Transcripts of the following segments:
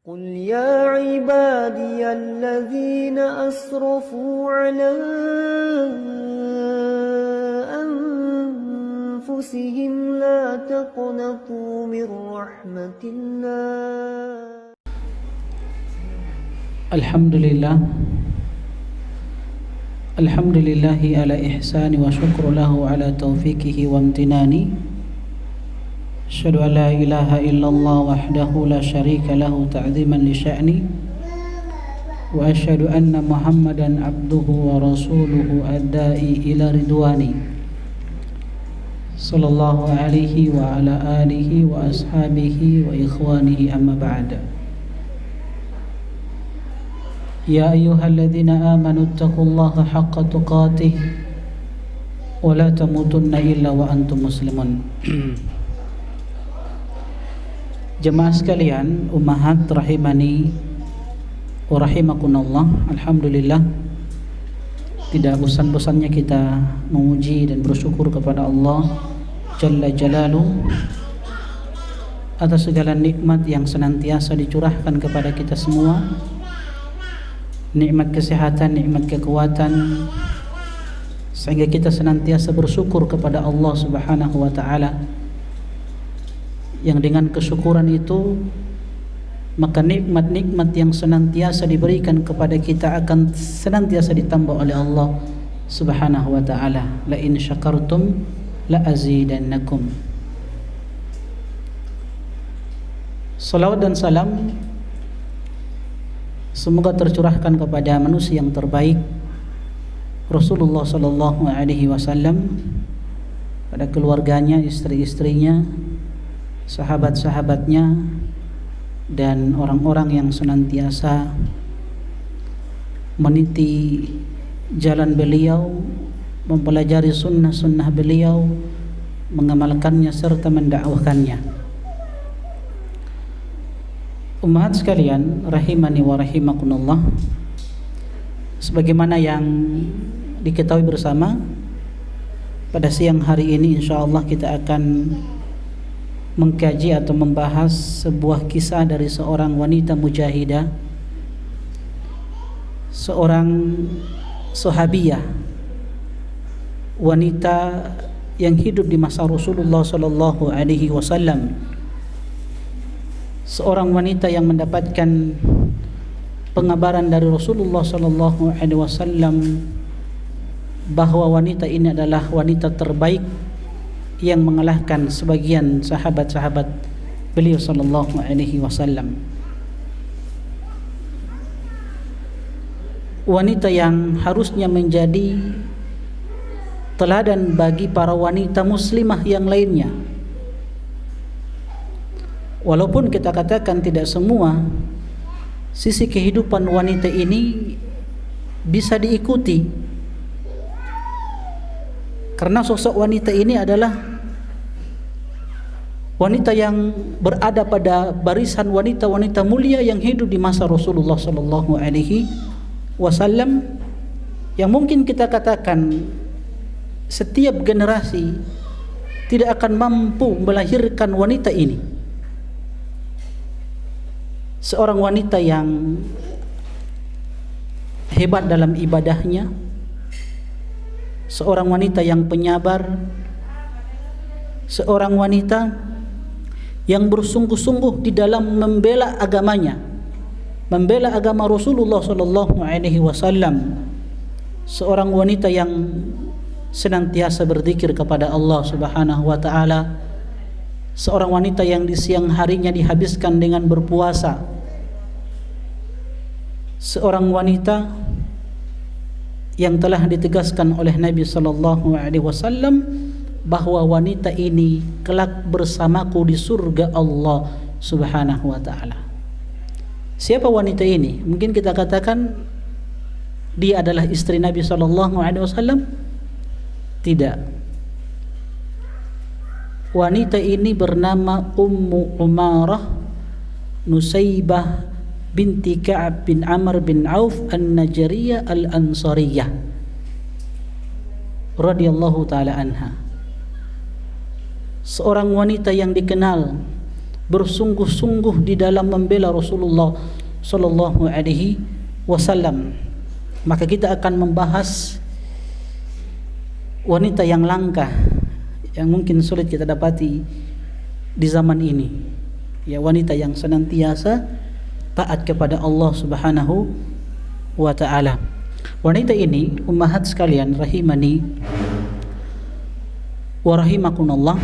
قل يا عبادي الذين أسرفوا على أنفسهم لا تقنطوا من رحمة الله الحمد لله على إحساني وشكر له على توفيقه وامتناني أشهد أن لا إله إلا الله وحده لا شريك له تعظيما لشأني وأشهد أن محمدا عبده ورسوله الداعي إلى رضواني صلى الله عليه وعلى آله وأصحابه وإخوانه أما بعد يا أيها الذين آمنوا اتقوا الله حق تقاته ولا تموتن إلا وأنتم مسلمون. Jemaah sekalian, ummahat rahimani wa rahimakunallah, alhamdulillah tidak bosan-bosannya kita memuji dan bersyukur kepada Allah Jalla Jalaluh atas segala nikmat yang senantiasa dicurahkan kepada kita semua, nikmat kesehatan, nikmat kekuatan, sehingga kita senantiasa bersyukur kepada Allah Subhanahu wa taala, yang dengan kesyukuran itu maka nikmat-nikmat yang senantiasa diberikan kepada kita akan senantiasa ditambah oleh Allah Subhanahu wa taala. La in syakartum la azidannakum. Salawat dan salam semoga tercurahkan kepada manusia yang terbaik, Rasulullah sallallahu alaihi wasallam, pada keluarganya, istri-istrinya, sahabat-sahabatnya, dan orang-orang yang senantiasa meniti jalan beliau, mempelajari sunnah-sunnah beliau, mengamalkannya serta mendakwahkannya. Ummahat sekalian rahimani wa rahimakunallah, sebagaimana yang diketahui bersama, pada siang hari ini insyaallah kita akan mengkaji atau membahas sebuah kisah dari seorang wanita mujahidah, seorang sahabiyah, wanita yang hidup di masa Rasulullah sallallahu alaihi wasallam, seorang wanita yang mendapatkan pengabaran dari Rasulullah sallallahu alaihi wasallam bahwa wanita ini adalah wanita terbaik yang mengalahkan sebagian sahabat-sahabat beliau sallallahu alaihi wasallam. Wanita yang harusnya menjadi teladan bagi para wanita muslimah yang lainnya. Walaupun kita katakan tidak semua sisi kehidupan wanita ini bisa diikuti, karena sosok wanita ini adalah wanita yang berada pada barisan wanita-wanita mulia yang hidup di masa Rasulullah sallallahu alaihi wasallam, yang mungkin kita katakan setiap generasi tidak akan mampu melahirkan wanita ini. Seorang wanita yang hebat dalam ibadahnya, seorang wanita yang penyabar, seorang wanita yang bersungguh-sungguh di dalam membela agamanya, membela agama Rasulullah sallallahu alaihi wasallam, seorang wanita yang senantiasa berzikir kepada Allah Subhanahu wa taala, seorang wanita yang di siang harinya dihabiskan dengan berpuasa, seorang wanita yang telah ditegaskan oleh Nabi sallallahu alaihi wasallam bahwa wanita ini kelak bersamaku di surga Allah Subhanahu wa taala. Siapa wanita ini? Mungkin kita katakan dia adalah istri Nabi sallallahu alaihi wasallam? Tidak. Wanita ini bernama Ummu Umarah Nusaybah binti Ka'ab bin Amr bin Auf An-Najjariyah Al-Ansariyah radhiyallahu taala anha. Seorang wanita yang dikenal bersungguh-sungguh di dalam membela Rasulullah sallallahu alaihi wasallam. Maka kita akan membahas wanita yang langka yang mungkin sulit kita dapati di zaman ini. Ya, wanita yang senantiasa taat kepada Allah Subhanahu wa taala. Wanita ini, ummahat sekalian rahimani wa rahimakumullah,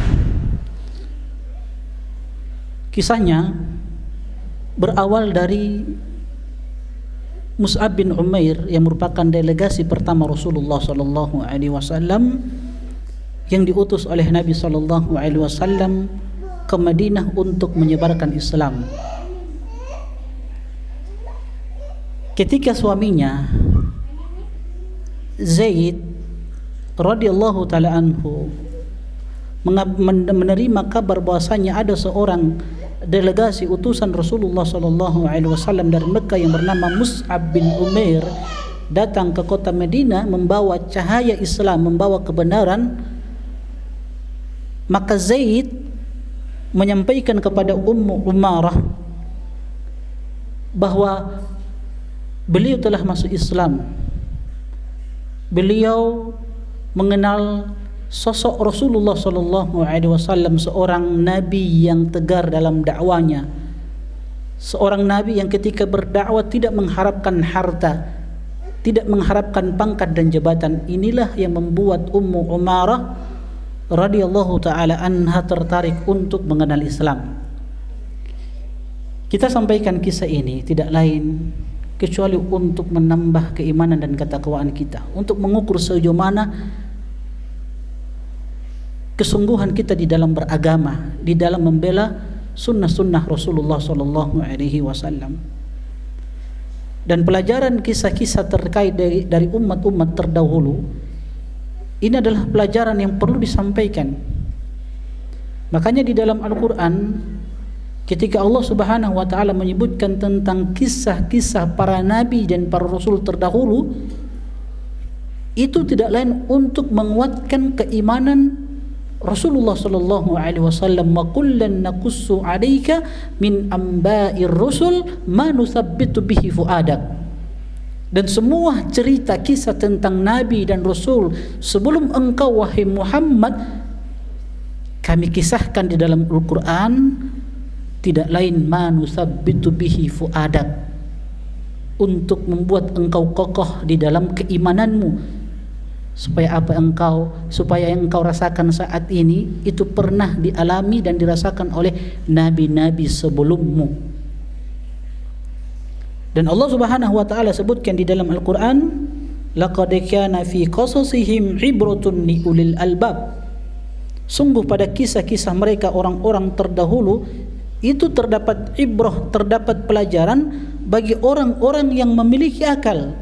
kisahnya berawal dari Mus'ab bin Umair yang merupakan delegasi pertama Rasulullah sallallahu alaihi wasallam yang diutus oleh Nabi sallallahu alaihi wasallam ke Madinah untuk menyebarkan Islam. Ketika suaminya Zaid radhiyallahu taala anhu menerima kabar bahwasanya ada seorang delegasi utusan Rasulullah sallallahu alaihi wasallam dari Mekah yang bernama Mus'ab bin Umair datang ke kota Madinah membawa cahaya Islam, membawa kebenaran, maka Zaid menyampaikan kepada Ummu Umarah bahwa beliau telah masuk Islam. Beliau mengenal sosok Rasulullah sallallahu alaihi wasallam, seorang nabi yang tegar dalam dakwanya, seorang nabi yang ketika berdakwah tidak mengharapkan harta, tidak mengharapkan pangkat dan jabatan. Inilah yang membuat Ummu Umarah radhiyallahu taala anha tertarik untuk mengenal Islam. Kita sampaikan kisah ini tidak lain kecuali untuk menambah keimanan dan ketakwaan kita, untuk mengukur sejauh mana kesungguhan kita di dalam beragama, di dalam membela sunnah-sunnah Rasulullah sallallahu alaihi wasallam. Dan pelajaran kisah-kisah terkait dari umat-umat terdahulu ini adalah pelajaran yang perlu disampaikan. Makanya di dalam Al-Quran ketika Allah Subhanahu wa taala menyebutkan tentang kisah-kisah para nabi dan para rasul terdahulu, itu tidak lain untuk menguatkan keimanan Rasulullah sallallahu alaihi wasallam. Wa kullan naqussu 'alaika min amba'ir rusul ma nusabbitu bihi fuadak. Dan semua cerita kisah tentang nabi dan rasul sebelum engkau wahai Muhammad kami kisahkan di dalam Al-Qur'an, tidak lain ma nusabbitu bihi fuadak, untuk membuat engkau kokoh di dalam keimananmu, supaya yang engkau rasakan saat ini itu pernah dialami dan dirasakan oleh nabi-nabi sebelummu. Dan Allah Subhanahu wa taala sebutkan di dalam Al-Qur'an, laqad kana fi qasasihim ibratun li ulil albab. Sungguh pada kisah-kisah mereka orang-orang terdahulu itu terdapat ibrah, terdapat pelajaran bagi orang-orang yang memiliki akal.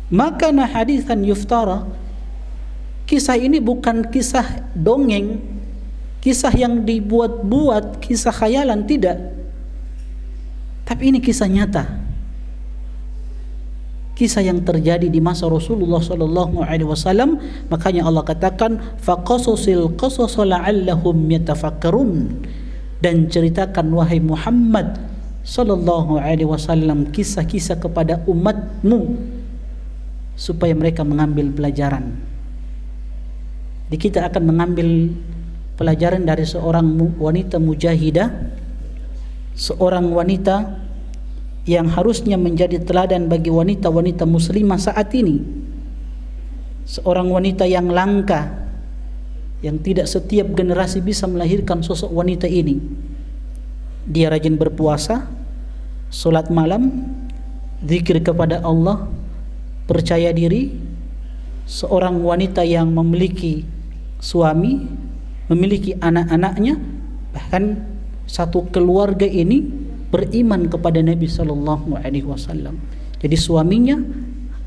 Maka hadisan yuftara, kisah ini bukan kisah dongeng, kisah yang dibuat-buat, kisah khayalan, tidak. Tapi ini kisah nyata, kisah yang terjadi di masa Rasulullah sallallahu alaihi wasallam. Makanya Allah katakan faqasasil qasas la'allahum yatafakkarun, dan ceritakan wahai Muhammad sallallahu alaihi wasallam kisah-kisah kepada umatmu supaya mereka mengambil pelajaran. Jadi kita akan mengambil pelajaran dari seorang wanita mujahidah, seorang wanita yang harusnya menjadi teladan bagi wanita-wanita muslimah saat ini. Seorang wanita yang langka, yang tidak setiap generasi bisa melahirkan sosok wanita ini. Dia rajin berpuasa, salat malam, zikir kepada Allah, percaya diri, seorang wanita yang memiliki suami, memiliki anak-anaknya, bahkan satu keluarga ini beriman kepada Nabi sallallahu alaihi wasallam. Jadi suaminya,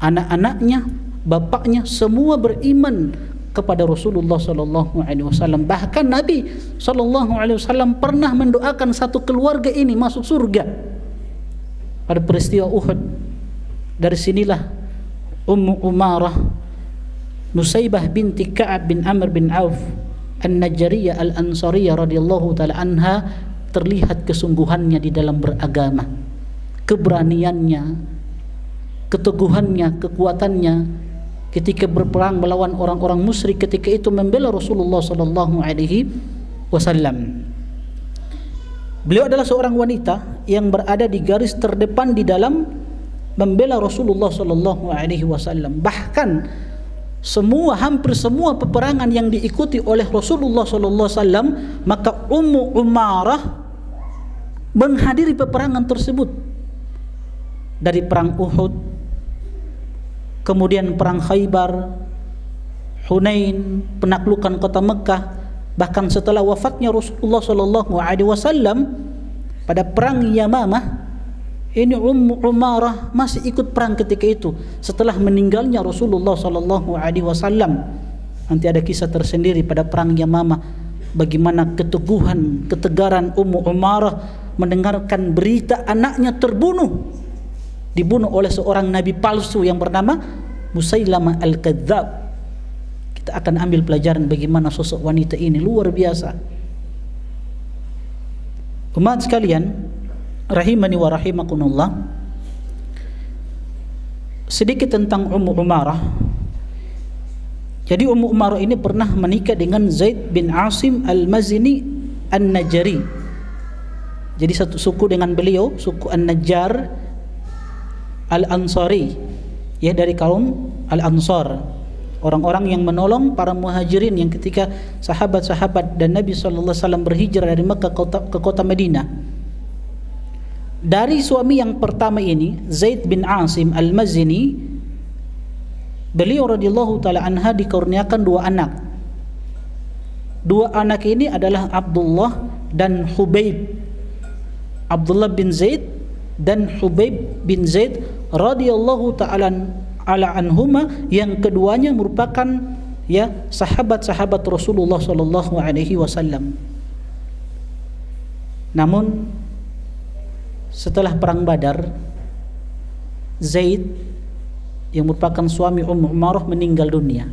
anak-anaknya, bapaknya semua beriman kepada Rasulullah sallallahu alaihi wasallam. Bahkan Nabi sallallahu alaihi wasallam pernah mendoakan satu keluarga ini masuk surga pada peristiwa Uhud. Dari sinilah Ummu Umarah Nusaybah binti Ka'ab bin Amr bin Auf An-Najjariyah Al-Ansariyah radhiyallahu taala anha terlihat kesungguhannya di dalam beragama, keberaniannya, keteguhannya, kekuatannya ketika berperang melawan orang-orang musyrik, ketika itu membela Rasulullah sallallahu alaihi wasallam. Beliau adalah seorang wanita yang berada di garis terdepan di dalam membela Rasulullah sallallahu alaihi wasallam. Bahkan hampir semua peperangan yang diikuti oleh Rasulullah sallallahu alaihi wasallam, maka Ummu Umarah menghadiri peperangan tersebut. Dari perang Uhud, kemudian perang Khaybar, Hunain, penaklukan kota Mekah, bahkan setelah wafatnya Rasulullah sallallahu alaihi wasallam pada perang Yamamah, ini Ummu Umarah masih ikut perang ketika itu setelah meninggalnya Rasulullah sallallahu alaihi wasallam. Nanti ada kisah tersendiri pada perang Yamamah, bagaimana keteguhan, ketegaran Ummu Umarah mendengarkan berita anaknya dibunuh oleh seorang nabi palsu yang bernama Musailamah Al-Kadzab. Kita akan ambil pelajaran bagaimana sosok wanita ini luar biasa. Umat sekalian rahimani wa rahimakumullah, sedikit tentang Ummu Umarah. Jadi Ummu Umarah ini pernah menikah dengan Zaid bin Asim Al-Mazini An-Najjari. Jadi satu suku dengan beliau, suku An-Najjar Al-Ansari, ya, dari kaum Al-Ansar, orang-orang yang menolong para muhajirin yang ketika sahabat-sahabat dan Nabi sallallahu alaihi wasallam berhijrah dari Mekah ke kota Madinah. Dari suami yang pertama ini, Zaid bin Asim Al-Mazini, beliau radhiyallahu taala anha dikurniakan dua anak. Dua anak ini adalah Abdullah dan Hubaib. Abdullah bin Zaid dan Hubaib bin Zaid radhiyallahu taala anhuma, yang keduanya merupakan ya sahabat-sahabat Rasulullah sallallahu alaihi wasallam. Namun setelah perang Badar, Zaid yang merupakan suami Ummu Umarah meninggal dunia.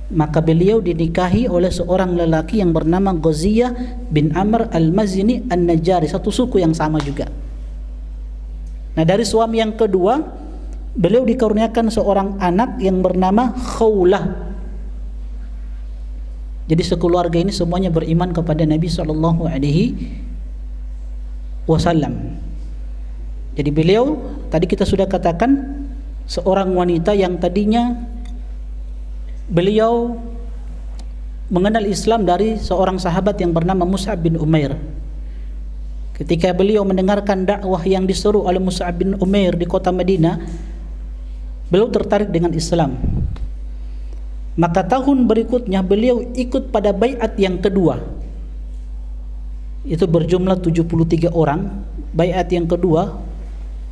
Maka beliau dinikahi oleh seorang lelaki yang bernama Ghaziyah bin Amr Al-Mazini An-Najjari, satu suku yang sama juga. Nah, dari suami yang kedua, beliau dikaruniakan seorang anak yang bernama Khawlah. Jadi sekeluarga ini semuanya beriman kepada Nabi sallallahu alaihi wasallam. Jadi beliau tadi kita sudah katakan seorang wanita yang tadinya beliau mengenal Islam dari seorang sahabat yang bernama Mus'ab bin Umair. Ketika beliau mendengarkan dakwah yang diseru oleh Mus'ab bin Umair di kota Madinah, beliau tertarik dengan Islam. Maka tahun berikutnya beliau ikut pada baiat yang kedua. Itu berjumlah 73 orang. Baiat yang kedua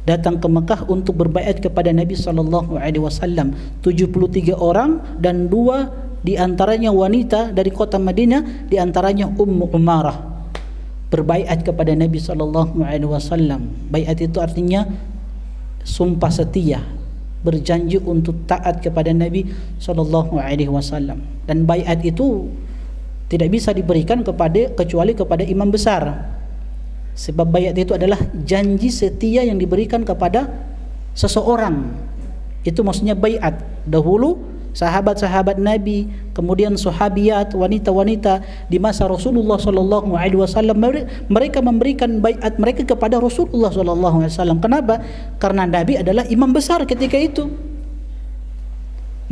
datang ke Mekah untuk berbaiat kepada Nabi sallallahu alaihi wasallam. 73 orang dan 2 di antaranya wanita dari kota Madinah, di antaranya Ummu Umarah, berbaiat kepada Nabi sallallahu alaihi wasallam. Baiat itu artinya sumpah setia, berjanji untuk taat kepada Nabi sallallahu alaihi wasallam. Dan baiat itu tidak bisa diberikan kecuali kepada imam besar. Sebab baiat itu adalah janji setia yang diberikan kepada seseorang. Itu maksudnya baiat. Dahulu sahabat-sahabat Nabi, kemudian sahabiat, wanita-wanita di masa Rasulullah sallallahu alaihi wasallam, mereka memberikan baiat mereka kepada Rasulullah sallallahu alaihi wasallam. Kenapa? Karena Nabi adalah imam besar ketika itu.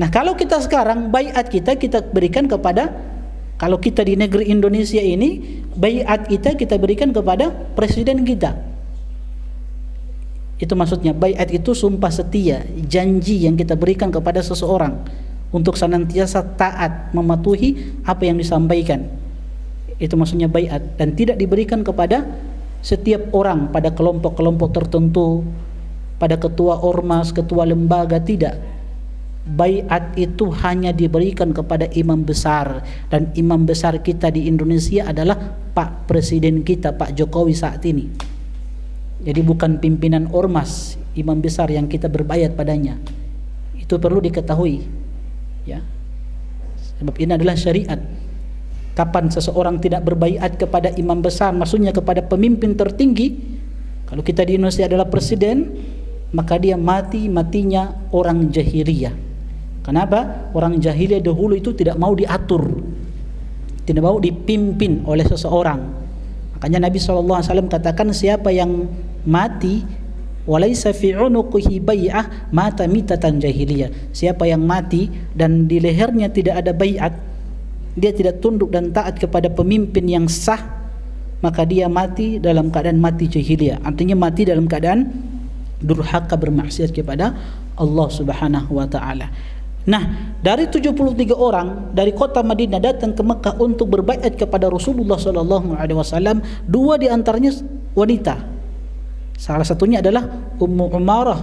Nah, kalau kita sekarang baiat kita berikan kepada, kalau kita di negeri Indonesia ini, baiat kita berikan kepada presiden kita. Itu maksudnya baiat itu sumpah setia, janji yang kita berikan kepada seseorang untuk senantiasa taat mematuhi apa yang disampaikan. Itu maksudnya baiat, dan tidak diberikan kepada setiap orang, pada kelompok-kelompok tertentu, pada ketua ormas, ketua lembaga, tidak. Baiat itu hanya diberikan kepada imam besar, dan imam besar kita di Indonesia adalah Pak Presiden kita, Pak Jokowi saat ini. Jadi bukan pimpinan ormas, imam besar yang kita berbaiat padanya. Itu perlu diketahui, ya. Sebab ini adalah syariat. Kapan seseorang tidak berbaiat kepada imam besar, maksudnya kepada pemimpin tertinggi, kalau kita di Indonesia adalah presiden, maka dia matinya orang jahiliyah. Kenapa? Orang jahiliyah dahulu itu tidak mau diatur, tidak mau dipimpin oleh seseorang. Makanya Nabi SAW katakan, siapa yang mati walaisa fi unuqihi bai'ah mata mitatan jahiliyah. Siapa yang mati dan di lehernya tidak ada baiat, dia tidak tunduk dan taat kepada pemimpin yang sah, maka dia mati dalam keadaan mati jahiliyah. Artinya mati dalam keadaan durhaka, bermaksiat kepada Allah Subhanahu wa taala. Nah, dari 73 orang dari kota Madinah datang ke Mekah untuk berbaiat kepada Rasulullah sallallahu alaihi wasallam, 2 di antaranya wanita. Salah satunya adalah Ummu Umarah,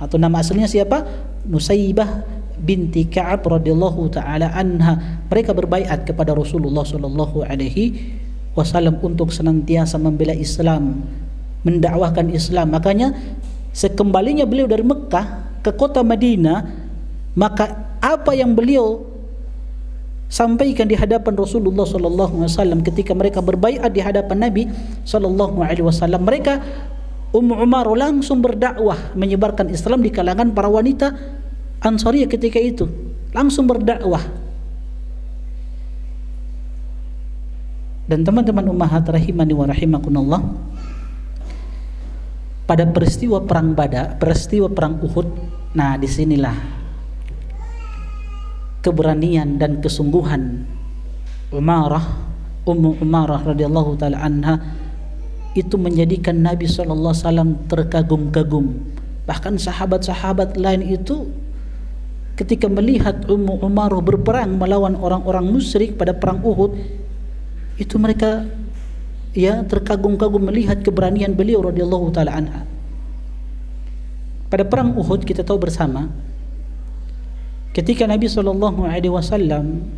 atau nama aslinya siapa? Nusaybah binti Ka'ab radhiyallahu taala anha. Mereka berbaiat kepada Rasulullah sallallahu alaihi wasallam untuk senantiasa membela Islam, mendakwahkan Islam. Makanya sekembalinya beliau dari Mekah ke kota Madinah, maka apa yang beliau sampaikan di hadapan Rasulullah sallallahu alaihi wasallam ketika mereka berbaiat di hadapan Nabi sallallahu alaihi wasallam, mereka Ummu Umar langsung berdakwah menyebarkan Islam di kalangan para wanita Ansariyah ketika itu, langsung berdakwah. Dan teman-teman ummahat rahimani wa rahimakumullah, pada peristiwa perang Badar, peristiwa perang Uhud, nah disinilah keberanian dan kesungguhan Ummu Umarah radhiyallahu taala anha itu menjadikan Nabi SAW terkagum-kagum. Bahkan sahabat-sahabat lain itu ketika melihat Ummu Umarah berperang melawan orang-orang musyrik pada perang Uhud, itu mereka terkagum-kagum melihat keberanian beliau radhiyallahu taala anha. Pada perang Uhud kita tahu bersama, ketika Nabi sallallahu alaihi wasallam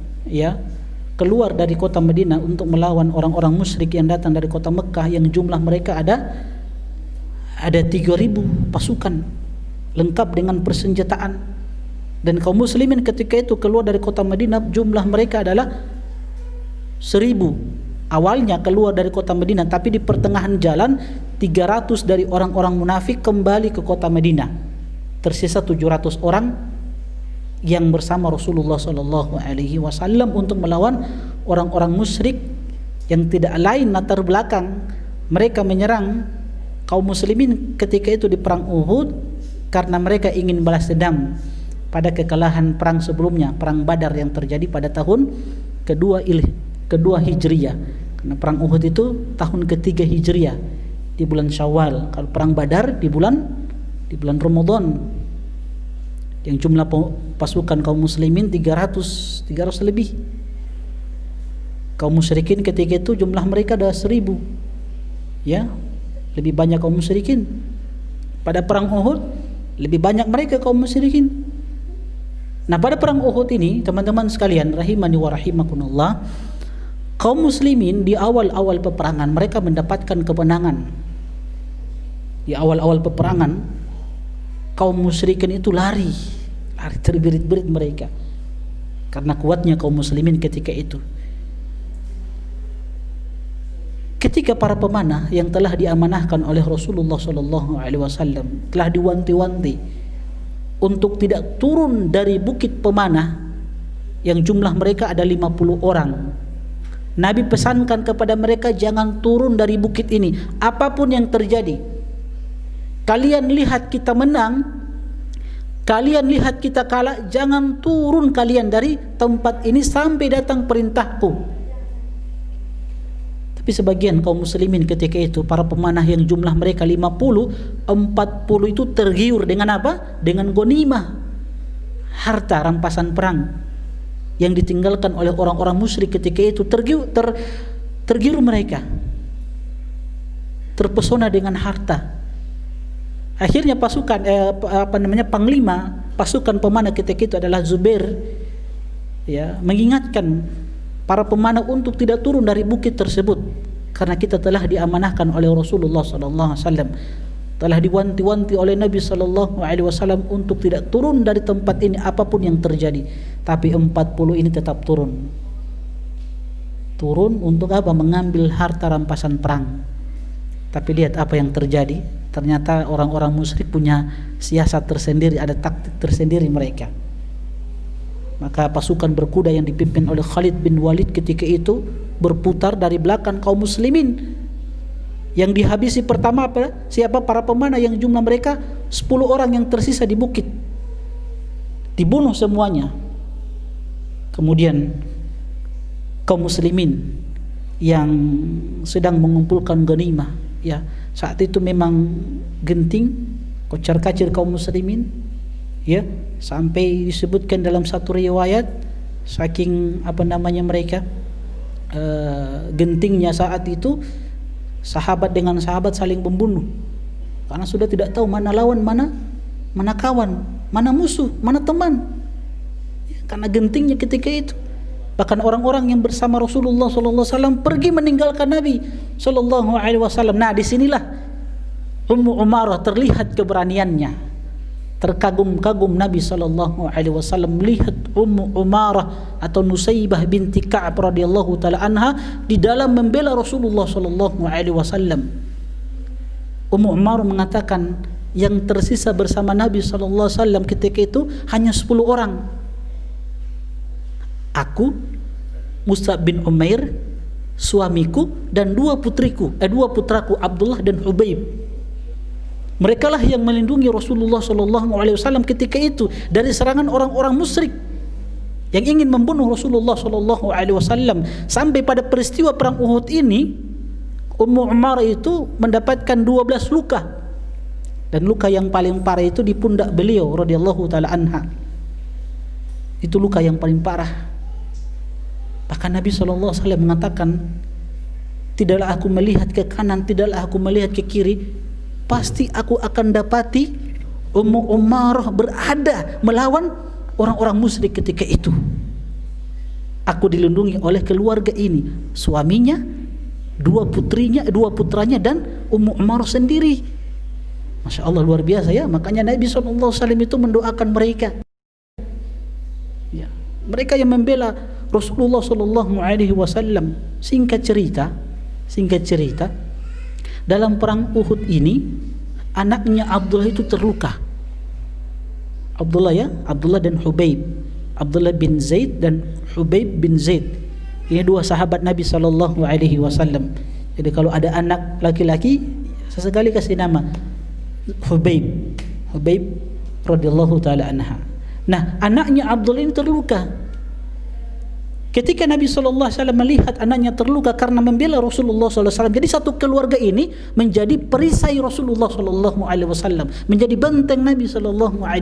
keluar dari kota Madinah untuk melawan orang-orang musyrik yang datang dari kota Mekah, yang jumlah mereka ada 3.000 pasukan lengkap dengan persenjataan. Dan kaum muslimin ketika itu keluar dari kota Madinah, jumlah mereka adalah 1.000. Awalnya keluar dari kota Madinah, tapi di pertengahan jalan 300 dari orang-orang munafik kembali ke kota Madinah. Tersisa 700 orang yang bersama Rasulullah sallallahu alaihi wasallam untuk melawan orang-orang musyrik yang tidak lain latar belakang mereka menyerang kaum muslimin ketika itu di perang Uhud karena mereka ingin balas dendam pada kekalahan perang sebelumnya, perang Badar yang terjadi pada tahun kedua Hijriyah. Karena perang Uhud itu tahun ketiga Hijriyah di bulan Syawal. Kalau perang Badar di bulan Ramadan, yang jumlah pasukan kaum muslimin 300 lebih. Kaum musyrikin ketika itu jumlah mereka ada 1.000. Lebih banyak kaum musyrikin. Pada perang Uhud lebih banyak mereka kaum musyrikin. Nah, pada perang Uhud ini, teman-teman sekalian rahimani wa rahimakumullah, kaum muslimin di awal-awal peperangan mereka mendapatkan kemenangan. Di awal-awal peperangan, kaum musyrikin itu lari terbirit-birit mereka karena kuatnya kaum muslimin ketika itu. Ketika para pemanah yang telah diamanahkan oleh Rasulullah SAW telah diwanti-wanti untuk tidak turun dari bukit pemanah yang jumlah mereka ada 50 orang, Nabi pesankan kepada mereka, jangan turun dari bukit ini apapun yang terjadi. Kalian lihat kita menang, kalian lihat kita kalah, jangan turun kalian dari tempat ini sampai datang perintahku. Tapi sebagian kaum muslimin ketika itu, para pemanah yang jumlah mereka 50, 40 itu tergiur dengan apa? Dengan ghanimah, harta rampasan perang yang ditinggalkan oleh orang-orang musyrik ketika itu. Tergiur mereka, terpesona dengan harta. Akhirnya pasukan panglima pasukan pemanah ketika itu adalah Zubair, mengingatkan para pemanah untuk tidak turun dari bukit tersebut karena kita telah diamanahkan oleh Rasulullah sallallahu alaihi wasallam, telah diwanti-wanti oleh Nabi sallallahu alaihi wasallam untuk tidak turun dari tempat ini apapun yang terjadi. Tapi 40 ini tetap turun. turun untuk apa? Mengambil harta rampasan perang. Tapi lihat apa yang terjadi. Ternyata orang-orang musyrik punya siasat tersendiri, ada taktik tersendiri mereka. Maka pasukan berkuda yang dipimpin oleh Khalid bin Walid ketika itu berputar dari belakang kaum muslimin. Yang dihabisi pertama apa? Siapa? Para pemanah yang jumlah mereka 10 orang yang tersisa di bukit. Dibunuh semuanya. Kemudian kaum muslimin yang sedang mengumpulkan ghanimah, ya, saat itu memang genting, kocar-kacir kaum muslimin, ya, sampai disebutkan dalam satu riwayat saking mereka gentingnya saat itu, sahabat dengan sahabat saling membunuh karena sudah tidak tahu mana lawan, mana kawan, mana musuh, mana teman, ya, karena gentingnya ketika itu. Bahkan orang-orang yang bersama Rasulullah SAW pergi meninggalkan Nabi SAW. Nah, disinilah Ummu Umarah terlihat keberaniannya. Terkagum-kagum Nabi SAW melihat Ummu Umarah atau Nusaybah binti Ka'ab radhiyallahu taala anha di dalam membela Rasulullah SAW. Ummu Umarah mengatakan yang tersisa bersama Nabi SAW ketika itu hanya 10 orang. Aku, Mus'ab bin Umair, suamiku, dan dua putraku Abdullah dan Hubaib. Merekalah yang melindungi Rasulullah SAW ketika itu dari serangan orang-orang musyrik yang ingin membunuh Rasulullah SAW. Sampai pada peristiwa perang Uhud ini, Ummu Umarah itu mendapatkan 12 luka, dan luka yang paling parah itu di pundak beliau radhiyallahu taala anha. Itu luka yang paling parah. Bahkan Nabi SAW mengatakan, tidaklah aku melihat ke kanan, tidaklah aku melihat ke kiri, pasti aku akan dapati Ummu Umarah berada melawan orang-orang musyrik ketika itu. Aku dilindungi oleh keluarga ini, suaminya, dua putranya dan Ummu Umarah sendiri. Masya Allah, luar biasa ya. Makanya Nabi SAW itu mendoakan mereka, ya, mereka yang membela Rasulullah SAW. Singkat cerita, dalam perang Uhud ini anaknya Abdullah itu terluka. Abdullah dan Hubaib, Abdullah bin Zaid dan Hubaib bin Zaid. Ini dua sahabat Nabi SAW. Jadi kalau ada anak laki-laki, sesekali kasih nama Hubaib radhiyallahu taala anha. Nah, anaknya Abdullah ini terluka. Ketika Nabi SAW melihat anaknya terluka karena membela Rasulullah SAW, jadi satu keluarga ini menjadi perisai Rasulullah SAW, menjadi benteng Nabi SAW.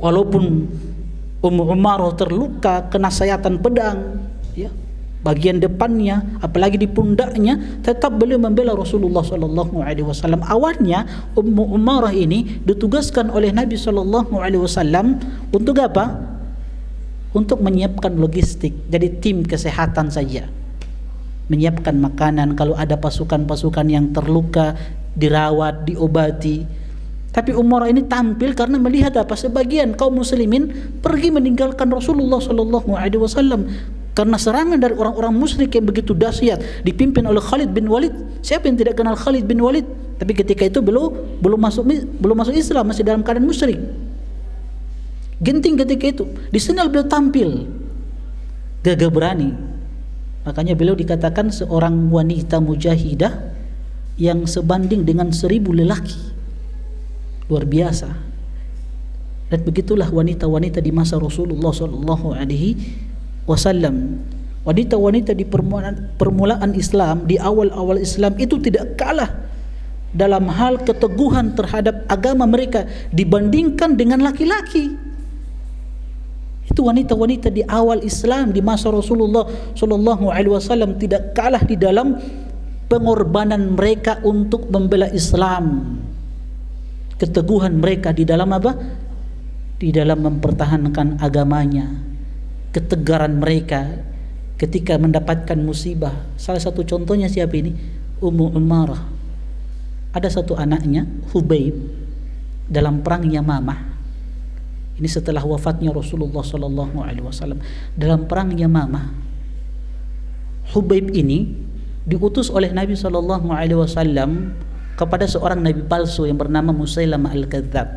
Walaupun Ummu Umarah terluka, kena sayatan pedang, ya, bagian depannya, apalagi di pundaknya, tetap beliau membela Rasulullah SAW. Awalnya Ummu Umarah ini ditugaskan oleh Nabi SAW untuk apa? Untuk menyiapkan logistik, jadi tim kesehatan saja, menyiapkan makanan kalau ada pasukan-pasukan yang terluka, dirawat, diobati. Tapi Umarah ini tampil karena melihat apa? Sebagian kaum muslimin pergi meninggalkan Rasulullah SAW karena serangan dari orang-orang musyrik yang begitu dahsyat, dipimpin oleh Khalid bin Walid. Siapa yang tidak kenal Khalid bin Walid? Tapi ketika itu belum masuk Islam, masih dalam keadaan musyrik. Genting ketika itu. Di sana beliau tampil gagah berani. Makanya beliau dikatakan seorang wanita mujahidah yang sebanding dengan 1000 lelaki. Luar biasa. Dan begitulah wanita-wanita di masa Rasulullah SAW. Wanita-wanita di permulaan Islam, di awal-awal Islam itu tidak kalah dalam hal keteguhan terhadap agama mereka dibandingkan dengan laki-laki. Itu wanita-wanita di awal Islam di masa Rasulullah SAW tidak kalah di dalam pengorbanan mereka untuk membela Islam. Keteguhan mereka di dalam apa? Di dalam mempertahankan agamanya. Ketegaran mereka ketika mendapatkan musibah. Salah satu contohnya siapa ini? Ummu Umarah. Ada satu anaknya, Hubaib, dalam perang Yamamah. Ini setelah wafatnya Rasulullah SAW. Dalam perang Yamamah, Hubaib ini diutus oleh Nabi SAW kepada seorang nabi palsu yang bernama Musailamah al-Kadzab.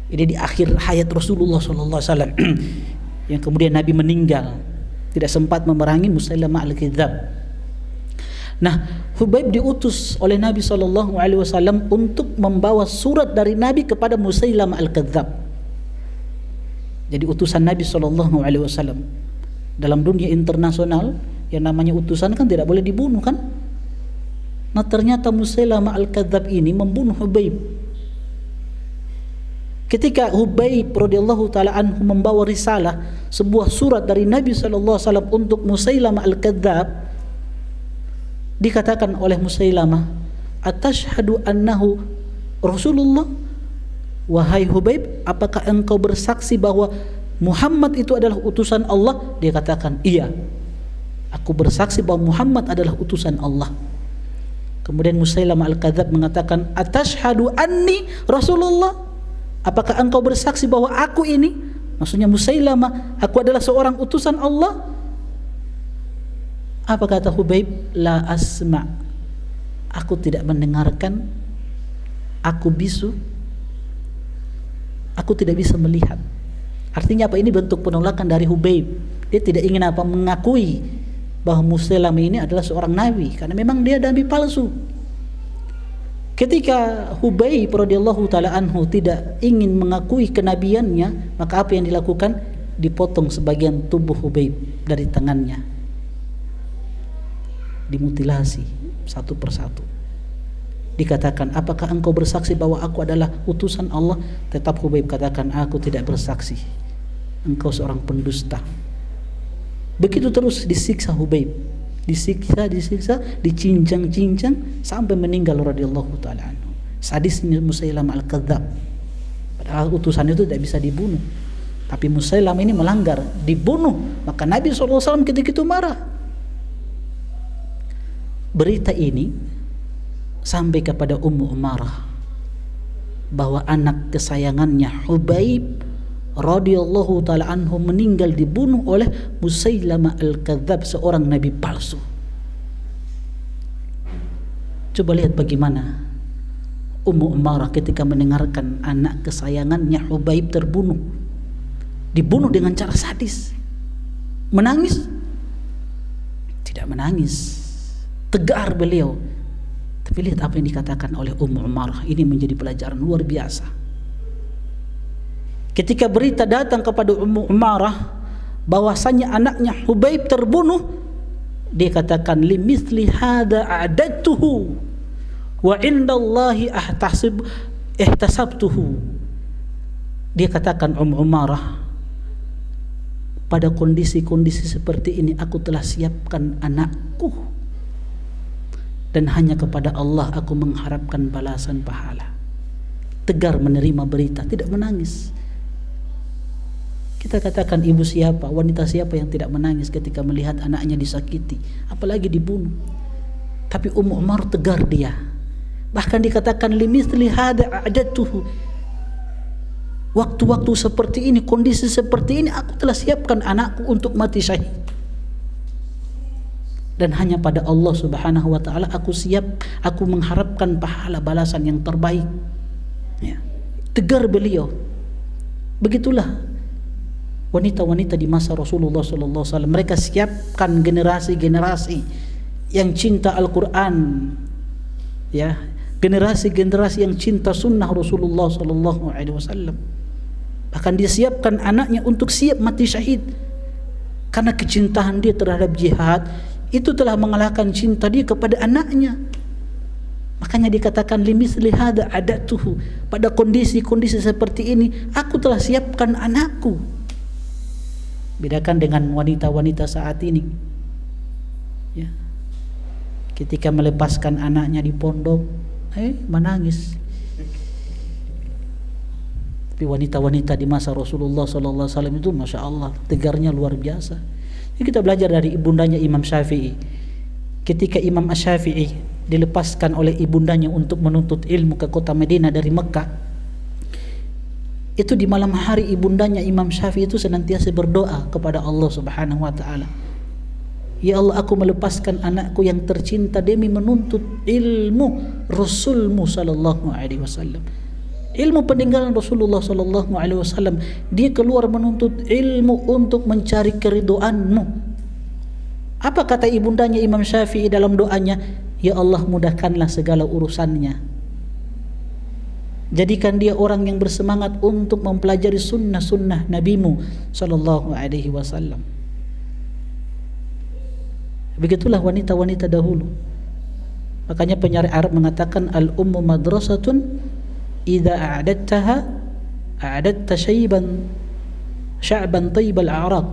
Ini di akhir hayat Rasulullah SAW yang kemudian Nabi meninggal, tidak sempat memerangi Musailamah al-Kadzab. Nah, Hubaib diutus oleh Nabi SAW untuk membawa surat dari Nabi kepada Musailamah al-Kadzab. Jadi utusan Nabi SAW. Dalam dunia internasional yang namanya utusan kan tidak boleh dibunuh kan. Nah, ternyata Musailamah al-Kadzab ini membunuh Hubaib. Ketika Hubaib radhiyallahu taala anhu membawa risalah, sebuah surat dari Nabi SAW untuk Musailamah al-Kadzab, dikatakan oleh Musailamah, "Atashhadu annahu Rasulullah?" Wahai Hubaib, apakah engkau bersaksi bahwa Muhammad itu adalah utusan Allah? Dia katakan, "Iya. Aku bersaksi bahwa Muhammad adalah utusan Allah." Kemudian Musailamah al-Kadzab mengatakan, "Atashhadu anni Rasulullah?" Apakah engkau bersaksi bahwa aku ini, maksudnya Musailamah, aku adalah seorang utusan Allah? Apa kata Hubaib? La asma'. Aku tidak mendengarkan. Aku bisu. Aku tidak bisa melihat. Artinya apa? Ini bentuk penolakan dari Hubaib. Dia tidak ingin mengakui bahwa Musailamah ini adalah seorang nabi, karena memang dia nabi palsu. Ketika Hubaib radhiyallahu taala anhu tidak ingin mengakui kenabiannya, maka apa yang dilakukan? Dipotong sebagian tubuh Hubaib dari tangannya, dimutilasi satu persatu. Dikatakan, apakah engkau bersaksi bahwa aku adalah utusan Allah? Tetap Hubaib katakan, aku tidak bersaksi. Engkau seorang pendusta. Begitu terus disiksa Hubaib, disiksa, dicincang sampai meninggal radhiyallahu taala anhu. Sadisnya Musailamah al-Kadzab. Padahal utusan itu tidak bisa dibunuh, tapi Musailamah ini melanggar, dibunuh. Maka Nabi SAW ketika itu marah. Berita ini sampai kepada Ummu Umarah bahwa anak kesayangannya Hubaib radhiyallahu taala anhu meninggal, dibunuh oleh Musailamah al-Kadzab, seorang nabi palsu. Coba lihat bagaimana Ummu Umarah ketika mendengarkan anak kesayangannya Hubaib terbunuh, dibunuh dengan cara sadis. Menangis? Tidak menangis, tegar beliau. Tapi lihat apa yang dikatakan oleh Ummu Umarah. Ini menjadi pelajaran luar biasa. Ketika berita datang kepada Ummu Umarah bahwasanya anaknya Hubaib terbunuh, dia katakan, limithli hadza a'dadtuhu wa indallahi ihtasabtuhu. Dia katakan, Ummu Umarah, pada kondisi-kondisi seperti ini aku telah siapkan anakku, dan hanya kepada Allah aku mengharapkan balasan pahala. Tegar menerima berita, tidak menangis. Kita katakan, ibu siapa, wanita siapa yang tidak menangis ketika melihat anaknya disakiti, apalagi dibunuh? Tapi Ummu Umar tegar dia. Bahkan dikatakan, limithli hadza a'dadtuhu. Waktu-waktu seperti ini, kondisi seperti ini, aku telah siapkan anakku untuk mati syahid. Dan hanya pada Allah Subhanahu wa taala aku siap, aku mengharapkan pahala balasan yang terbaik. Ya. Tegar beliau. Begitulah wanita-wanita di masa Rasulullah SAW. Mereka siapkan generasi-generasi yang cinta Al-Quran, ya, generasi-generasi yang cinta sunnah Rasulullah SAW. Bahkan dia siapkan anaknya untuk siap mati syahid, karena kecintaan dia terhadap jihad itu telah mengalahkan cinta dia kepada anaknya. Makanya dikatakan, limithli hadza a'dadtuhu. Pada kondisi-kondisi seperti ini aku telah siapkan anakku. Bedakan dengan wanita-wanita saat ini, ya, ketika melepaskan anaknya di pondok, menangis. Tapi wanita-wanita di masa Rasulullah SAW itu, masya Allah, tegarnya luar biasa. Jadi kita belajar dari ibundanya Imam Syafi'i. Ketika Imam Syafi'i dilepaskan oleh ibundanya untuk menuntut ilmu ke kota Madinah dari Mekah, itu di malam hari ibundanya Imam Syafi'i itu senantiasa berdoa kepada Allah Subhanahu wa taala. Ya Allah, aku melepaskan anakku yang tercinta demi menuntut ilmu Rasulmu sallallahu alaihi wasallam. Ilmu peninggalan Rasulullah sallallahu alaihi wasallam. Dia keluar menuntut ilmu untuk mencari keridhoanmu. Apa kata ibundanya Imam Syafi'i dalam doanya? Ya Allah, mudahkanlah segala urusannya. Jadikan dia orang yang bersemangat untuk mempelajari sunnah-sunnah Nabimu sallallahu alaihi wasallam. Begitulah wanita-wanita dahulu. Makanya penyair Arab mengatakan al-ummu madrasatun idza a'adattaha a'adatta sya'ban tayyibal a'raq.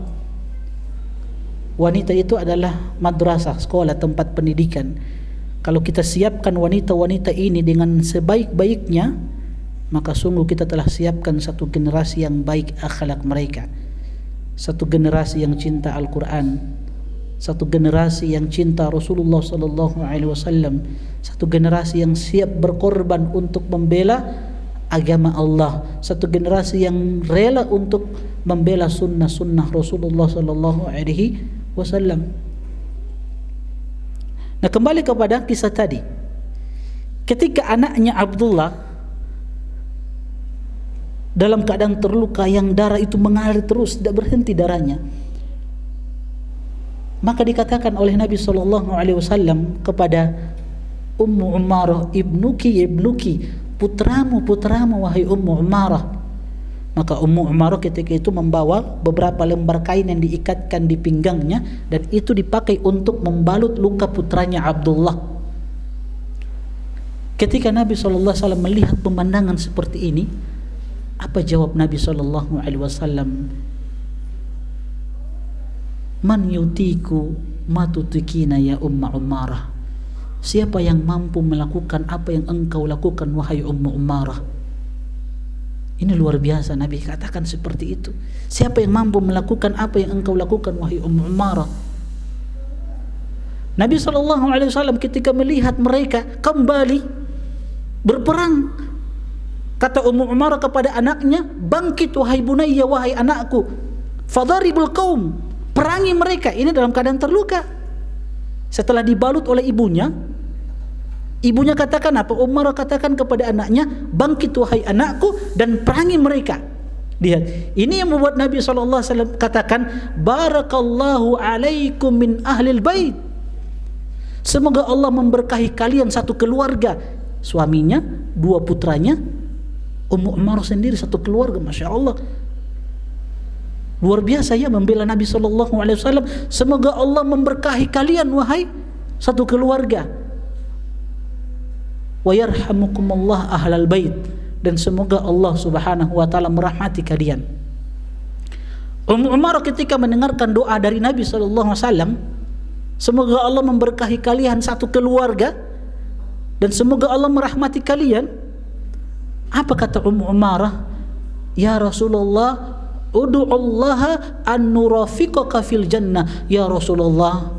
Wanita itu adalah madrasah, sekolah, tempat pendidikan. Kalau kita siapkan wanita-wanita ini dengan sebaik-baiknya, maka sungguh kita telah siapkan satu generasi yang baik akhlak mereka, satu generasi yang cinta Al-Quran, satu generasi yang cinta Rasulullah sallallahu alaihi wasallam, satu generasi yang siap berkorban untuk membela agama Allah, satu generasi yang rela untuk membela sunnah-sunnah Rasulullah sallallahu alaihi wasallam. Nah, kembali kepada kisah tadi. Ketika anaknya Abdullah dalam keadaan terluka yang darah itu mengalir terus, tidak berhenti darahnya, maka dikatakan oleh Nabi SAW kepada Ummu Umarah, ibnuki, putramu, wahai Ummu Umarah. Maka Ummu Umarah ketika itu membawa beberapa lembar kain yang diikatkan di pinggangnya, dan itu dipakai untuk membalut luka putranya Abdullah. Ketika Nabi SAW melihat pemandangan seperti ini, apa jawab Nabi SAW? Man yutiku matutikina ya Umma Umarah. Siapa yang mampu melakukan apa yang engkau lakukan wahai Ummu Umarah? Ini luar biasa, Nabi katakan seperti itu. Siapa yang mampu melakukan apa yang engkau lakukan wahai Ummu Umarah? Nabi SAW ketika melihat mereka kembali berperang, kata Ummu Umarah kepada anaknya, bangkit wahai bunayya, wahai anakku, fadharibul qaum, perangi mereka. Ini dalam keadaan terluka. Setelah dibalut oleh ibunya katakan apa? Umar katakan kepada anaknya, bangkit wahai anakku dan perangi mereka. Lihat, ini yang membuat Nabi SAW katakan, barakallahu alaikum min ahlil bait. Semoga Allah memberkahi kalian satu keluarga. Suaminya, dua putranya, Ummu Umarah sendiri satu keluarga. Masya Allah, luar biasa ya membela Nabi SAW. Semoga Allah memberkahi kalian wahai satu keluarga. Wa yarhamukumullah ahlal bait, dan semoga Allah Subhanahu wa taala merahmati kalian. Ummu Umarah ketika mendengarkan doa dari Nabi SAW, semoga Allah memberkahi kalian satu keluarga dan semoga Allah merahmati kalian, apa kata Ummu Umarah? Ya Rasulullah, ud'ullaha an nurafiqaka fil jannah. Ya Rasulullah,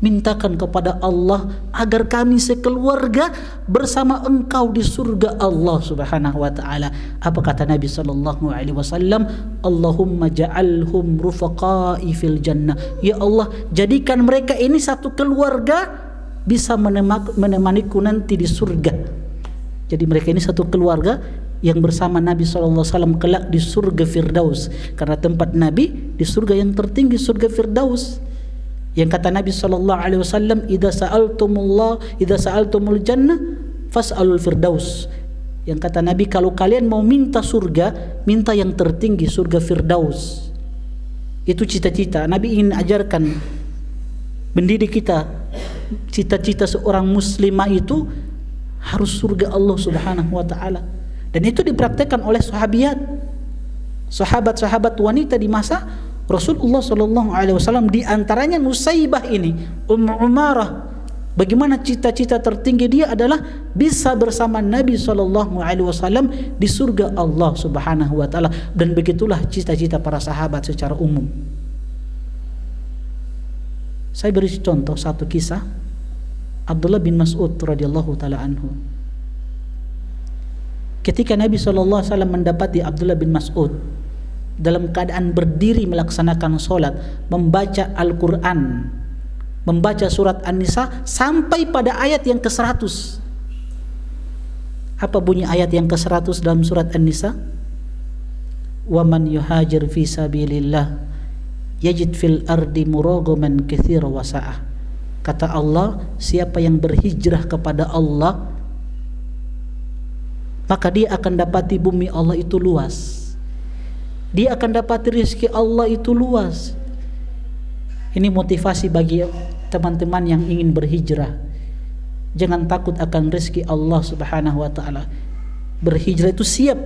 mintakan kepada Allah agar kami sekeluarga bersama engkau di surga Allah Subhanahu wa taala. Apa kata Nabi sallallahu alaihi wasallam? Allahumma ja'alhum rufaqa'i fil jannah. Ya Allah, jadikan mereka ini satu keluarga bisa menemaniku nanti di surga. Jadi mereka ini satu keluarga yang bersama Nabi SAW kelak di surga Firdaus, karena tempat Nabi di surga yang tertinggi, surga Firdaus. Yang kata Nabi SAW, idza sa'altumul jannah fas'alul firdaus. Yang kata Nabi, kalau kalian mau minta surga, minta yang tertinggi, surga Firdaus. Itu cita-cita Nabi ingin ajarkan, mendidik kita. Cita-cita seorang muslimah itu harus surga Allah Subhanahu wa taala. Dan itu dipraktekkan oleh sahabat-sahabat wanita di masa Rasulullah sallallahu alaihi wasallam, di antaranya Nusaybah ini, Ummu Umarah. Bagaimana cita-cita tertinggi dia adalah bisa bersama Nabi sallallahu alaihi wasallam di surga Allah Subhanahu wa taala, dan begitulah cita-cita para sahabat secara umum. Saya beri contoh satu kisah Abdullah bin Mas'ud radhiyallahu taala anhu. Ketika Nabi SAW mendapati Abdullah bin Mas'ud dalam keadaan berdiri melaksanakan solat, membaca Al-Quran membaca surat An-Nisa sampai pada ayat yang ke-100. Apa bunyi ayat yang ke-100 dalam surat An-Nisa? Wa man yuhajir fi sabilillah yajid fil ardi muragaman katsira wa sa'ah. Kata Allah, siapa yang berhijrah kepada Allah, maka dia akan dapati bumi Allah itu luas. Dia akan dapati rezeki Allah itu luas. Ini motivasi bagi teman-teman yang ingin berhijrah. Jangan takut akan rezeki Allah Subhanahu wa taala. Berhijrah itu siap.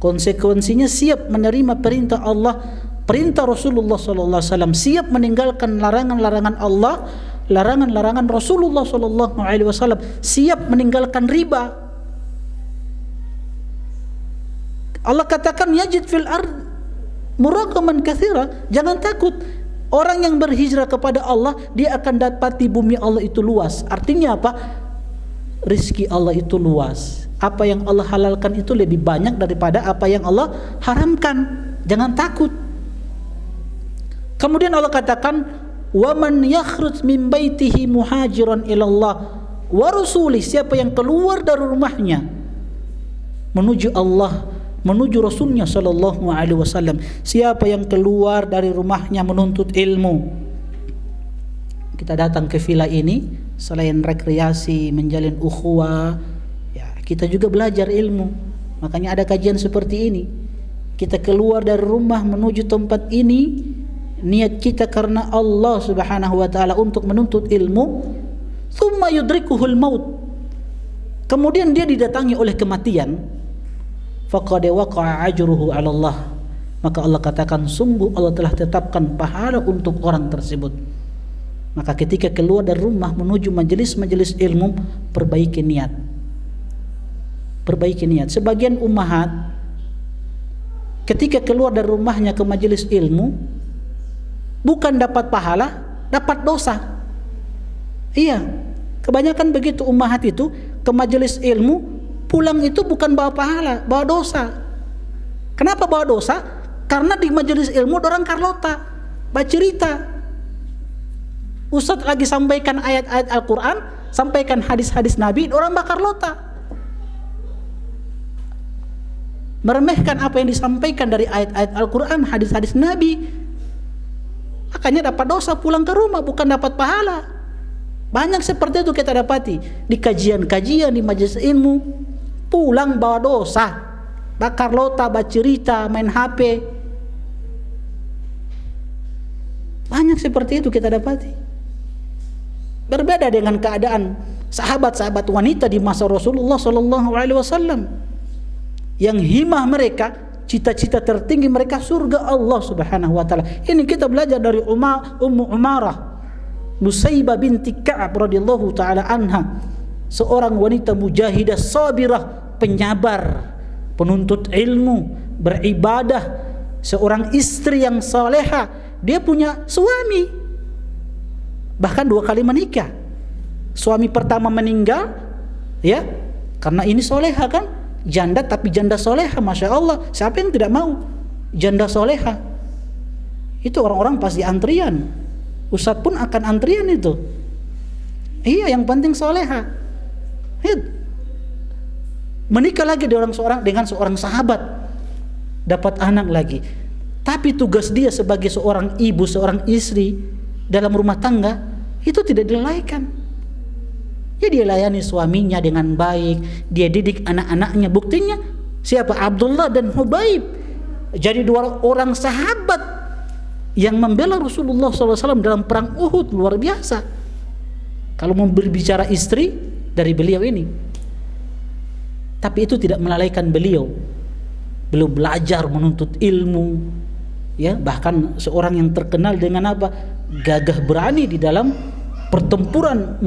Konsekuensinya siap menerima perintah Allah, perintah Rasulullah sallallahu alaihi wasallam, siap meninggalkan larangan-larangan Allah, larangan-larangan Rasulullah sallallahu alaihi wasallam, siap meninggalkan riba. Allah katakan yajid fil ard muragaman katsira. Jangan takut. Orang yang berhijrah kepada Allah, dia akan dapati bumi Allah itu luas. Artinya apa? Rizki Allah itu luas. Apa yang Allah halalkan itu lebih banyak daripada apa yang Allah haramkan. Jangan takut. Kemudian Allah katakan, wa man yakhruj min baitihi muhajiran ila Allah wa rasulih. Siapa yang keluar dari rumahnya menuju Allah, menuju Rasulnya sallallahu alaihi wasallam. Siapa yang keluar dari rumahnya menuntut ilmu. Kita datang ke villa ini selain rekreasi, menjalin ukhuwah, ya, kita juga belajar ilmu. Makanya ada kajian seperti ini. Kita keluar dari rumah menuju tempat ini, niat kita karena Allah Subhanahu wa taala untuk menuntut ilmu. Tsumma yudrikuhul maut. Kemudian dia didatangi oleh kematian. Faqad waqa'a ajruhu 'ala Allah. Maka Allah katakan, sungguh Allah telah tetapkan pahala untuk orang tersebut. Maka ketika keluar dari rumah menuju majelis-majelis ilmu, perbaiki niat. Perbaiki niat. Sebagian ummahat ketika keluar dari rumahnya ke majelis ilmu, bukan dapat pahala, dapat dosa. Iya, kebanyakan begitu ummahat itu ke majelis ilmu, pulang itu bukan bawa pahala, bawa dosa. Kenapa bawa dosa? Karena di majelis ilmu orang Carlota, baca cerita. Ustaz lagi sampaikan ayat-ayat Al-Quran, sampaikan hadis-hadis Nabi, orang bakar lota. Meremehkan apa yang disampaikan dari ayat-ayat Al-Quran, hadis-hadis Nabi. Makanya dapat dosa, pulang ke rumah, bukan dapat pahala. Banyak seperti itu kita dapati di kajian-kajian, di majelis ilmu. Pulang bawa dosa, bakar lota, baca cerita, main HP. Banyak seperti itu kita dapati. Berbeda dengan keadaan sahabat-sahabat wanita di masa Rasulullah sallallahu alaihi wasallam, yang himmah mereka, cita-cita tertinggi mereka surga Allah Subhanahu wa taala. Ini kita belajar dari Ummu Umarah, Nusaybah binti Ka'ab radhiyallahu taala anha, seorang wanita mujahidah sabirah, penyabar, penuntut ilmu, beribadah, seorang istri yang saleha. Dia punya suami, bahkan 2 kali menikah. Suami pertama meninggal, ya, karena ini soleha kan, janda tapi janda soleha, masya Allah. Siapa yang tidak mau janda soleha? Itu orang-orang pasti antrian. Ustadz pun akan antrian itu. Iya, yang penting soleha. Menikah lagi dengan seorang sahabat, dapat anak lagi. Tapi tugas dia sebagai seorang ibu, seorang istri dalam rumah tangga itu tidak dilalaikan. Dia layani suaminya dengan baik, dia didik anak-anaknya. Buktinya siapa? Abdullah dan Hubaib. Jadi 2 orang sahabat yang membela Rasulullah SAW dalam perang Uhud, luar biasa. Kalau mau berbicara istri, dari beliau ini. Tapi itu tidak melalaikan beliau. Beliau belajar menuntut ilmu, ya, bahkan seorang yang terkenal dengan apa? Gagah berani di dalam pertempuran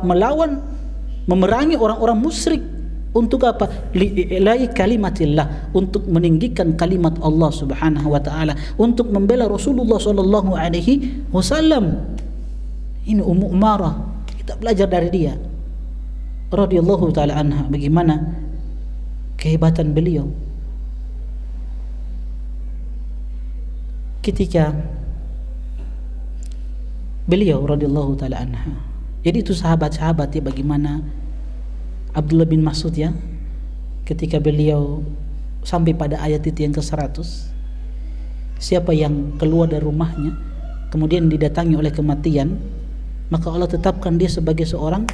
melawan, memerangi orang-orang musyrik. Untuk apa? Li'ilai kalimatillah, untuk meninggikan kalimat Allah Subhanahu wa taala, untuk membela Rasulullah sallallahu alaihi wasallam. Ini Ummu Umarah, kita belajar dari dia radhiyallahu taala anha, bagaimana kehebatan beliau ketika beliau radhiyallahu taala anha. Jadi itu sahabat-sahabat ya, bagaimana Abdullah bin Mas'ud ya, ketika beliau sampai pada ayat itu yang ke-100, siapa yang keluar dari rumahnya kemudian didatangi oleh kematian, maka Allah tetapkan dia sebagai seorang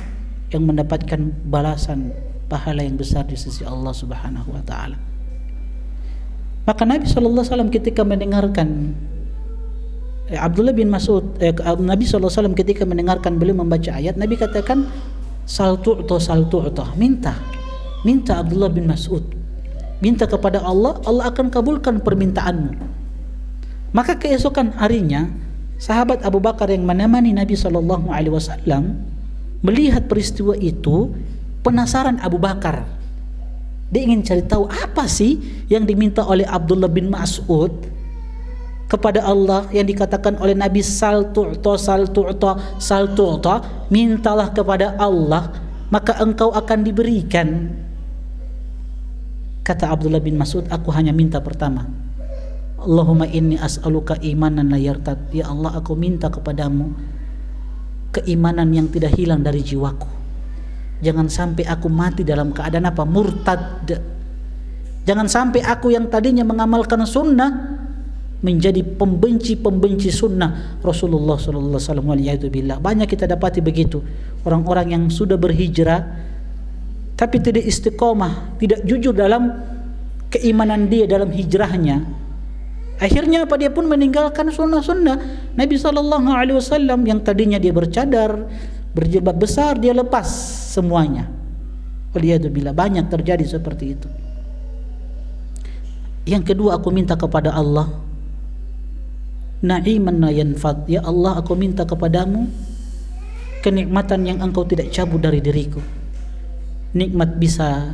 yang mendapatkan balasan pahala yang besar di sisi Allah Subhanahu wa taala. Maka Nabi sallallahu alaihi wasallam ketika mendengarkan Abdullah bin Mas'ud, Nabi sallallahu alaihi wasallam ketika mendengarkan beliau membaca ayat, Nabi katakan sal tu'ta, minta Abdullah bin Mas'ud, minta kepada Allah, Allah akan kabulkan permintaanmu. Maka keesokan harinya sahabat Abu Bakar yang menemani Nabi sallallahu alaihi wasallam melihat peristiwa itu, penasaran Abu Bakar. Dia ingin cari tahu apa sih yang diminta oleh Abdullah bin Mas'ud kepada Allah, yang dikatakan oleh Nabi sal tu'ta, mintalah kepada Allah maka engkau akan diberikan. Kata Abdullah bin Mas'ud, aku hanya minta pertama, Allahumma inni as'aluka imanan la yartad, ya Allah aku minta kepadamu keimanan yang tidak hilang dari jiwaku. Jangan sampai aku mati dalam keadaan apa? Murtad. Jangan sampai aku yang tadinya mengamalkan sunnah menjadi pembenci sunnah Rasulullah sallallahu alaihi wasallam. Banyak kita dapati begitu, orang-orang yang sudah berhijrah tapi tidak istiqomah, tidak jujur dalam keimanan dia dalam hijrahnya. Akhirnya apa? Dia pun meninggalkan sunnah-sunnah Nabi sallallahu alaihi wasallam. Yang tadinya dia bercadar, berjilbab besar, dia lepas semuanya. Waliyadzubillah, banyak terjadi seperti itu. Yang kedua, aku minta kepada Allah na'iman la yanfad, ya Allah aku minta kepadamu kenikmatan yang engkau tidak cabut dari diriku. Nikmat bisa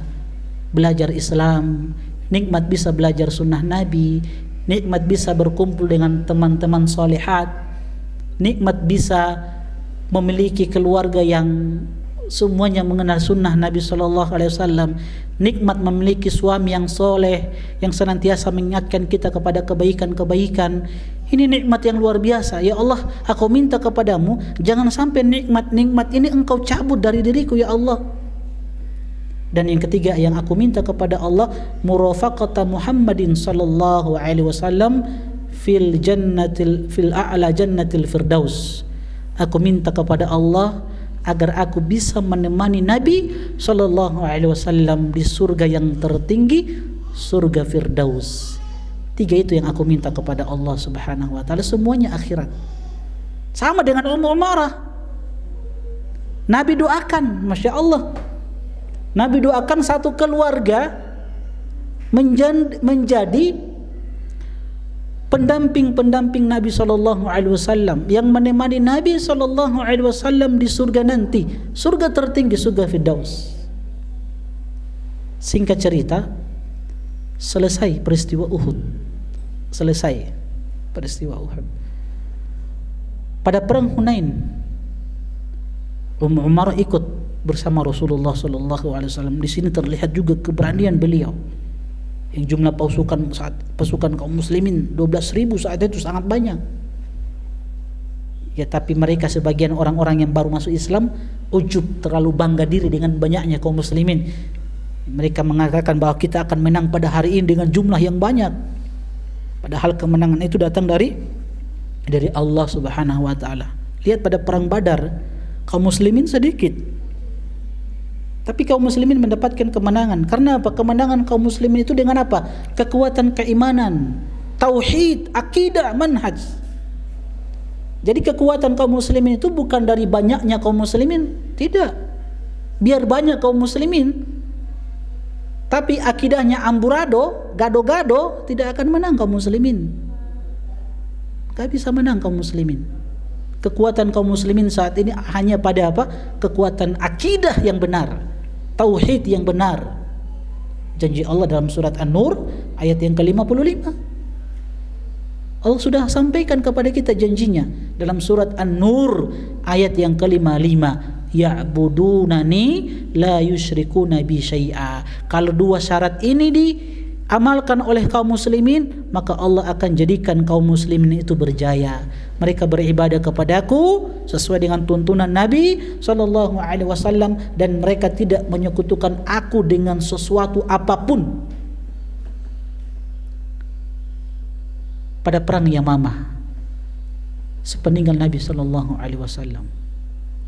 belajar Islam, nikmat bisa belajar sunnah Nabi, nikmat bisa berkumpul dengan teman-teman solehat, nikmat bisa memiliki keluarga yang semuanya mengenal sunnah Nabi sallallahu alaihi wasallam, nikmat memiliki suami yang soleh yang senantiasa mengingatkan kita kepada kebaikan-kebaikan. Ini nikmat yang luar biasa. Ya Allah, aku minta kepadamu jangan sampai nikmat-nikmat ini engkau cabut dari diriku ya Allah. Dan yang ketiga yang aku minta kepada Allah, murafaqata Muhammadin sallallahu alaihi wasallam fil a'la jannatil firdaus. Aku minta kepada Allah agar aku bisa menemani Nabi sallallahu alaihi wasallam di surga yang tertinggi, surga Firdaus. Tiga itu yang aku minta kepada Allah Subhanahu wa taala, semuanya akhirat. Sama dengan Ummu Umarah. Nabi doakan, Masya Allah, Nabi doakan satu keluarga menjadi pendamping-pendamping Nabi sallallahu alaihi wasallam yang menemani Nabi sallallahu alaihi wasallam di surga nanti, surga tertinggi, surga Firdaus. Singkat cerita, selesai peristiwa Uhud. Pada perang Hunain, Ummu Umarah ikut bersama Rasulullah sallallahu alaihi wasallam. Di sini terlihat juga keberanian beliau. Yang jumlah pasukan kaum muslimin 12.000 saat itu sangat banyak. Ya, tapi mereka sebagian orang-orang yang baru masuk Islam ujub, terlalu bangga diri dengan banyaknya kaum muslimin. Mereka mengatakan bahwa kita akan menang pada hari ini dengan jumlah yang banyak. Padahal kemenangan itu datang dari Allah Subhanahu wa taala. Lihat pada perang Badar, kaum muslimin sedikit, tapi kaum muslimin mendapatkan kemenangan. Karena apa? Kemenangan kaum muslimin itu dengan apa? Kekuatan keimanan, tauhid, akidah, manhaj. Jadi kekuatan kaum muslimin itu bukan dari banyaknya kaum muslimin, tidak. Biar banyak kaum muslimin, tapi akidahnya amburadul, gado-gado, tidak akan menang kaum muslimin. Gak bisa menang kaum muslimin. Kekuatan kaum muslimin saat ini hanya pada apa? Kekuatan akidah yang benar, tauhid yang benar. Janji Allah dalam surat An-Nur ayat yang ke-55. Allah sudah sampaikan kepada kita janjinya dalam surat An-Nur ayat yang ke-55. Ya'budunani la yusyrikuna bi syai'a. Kalau dua syarat ini amalkan oleh kaum muslimin, maka Allah akan jadikan kaum muslimin itu berjaya. Mereka beribadah kepadaku sesuai dengan tuntunan Nabi sallallahu alaihi wasallam, dan mereka tidak menyekutukan aku dengan sesuatu apapun. Pada perang Yamamah, sepeninggal Nabi sallallahu alaihi wasallam,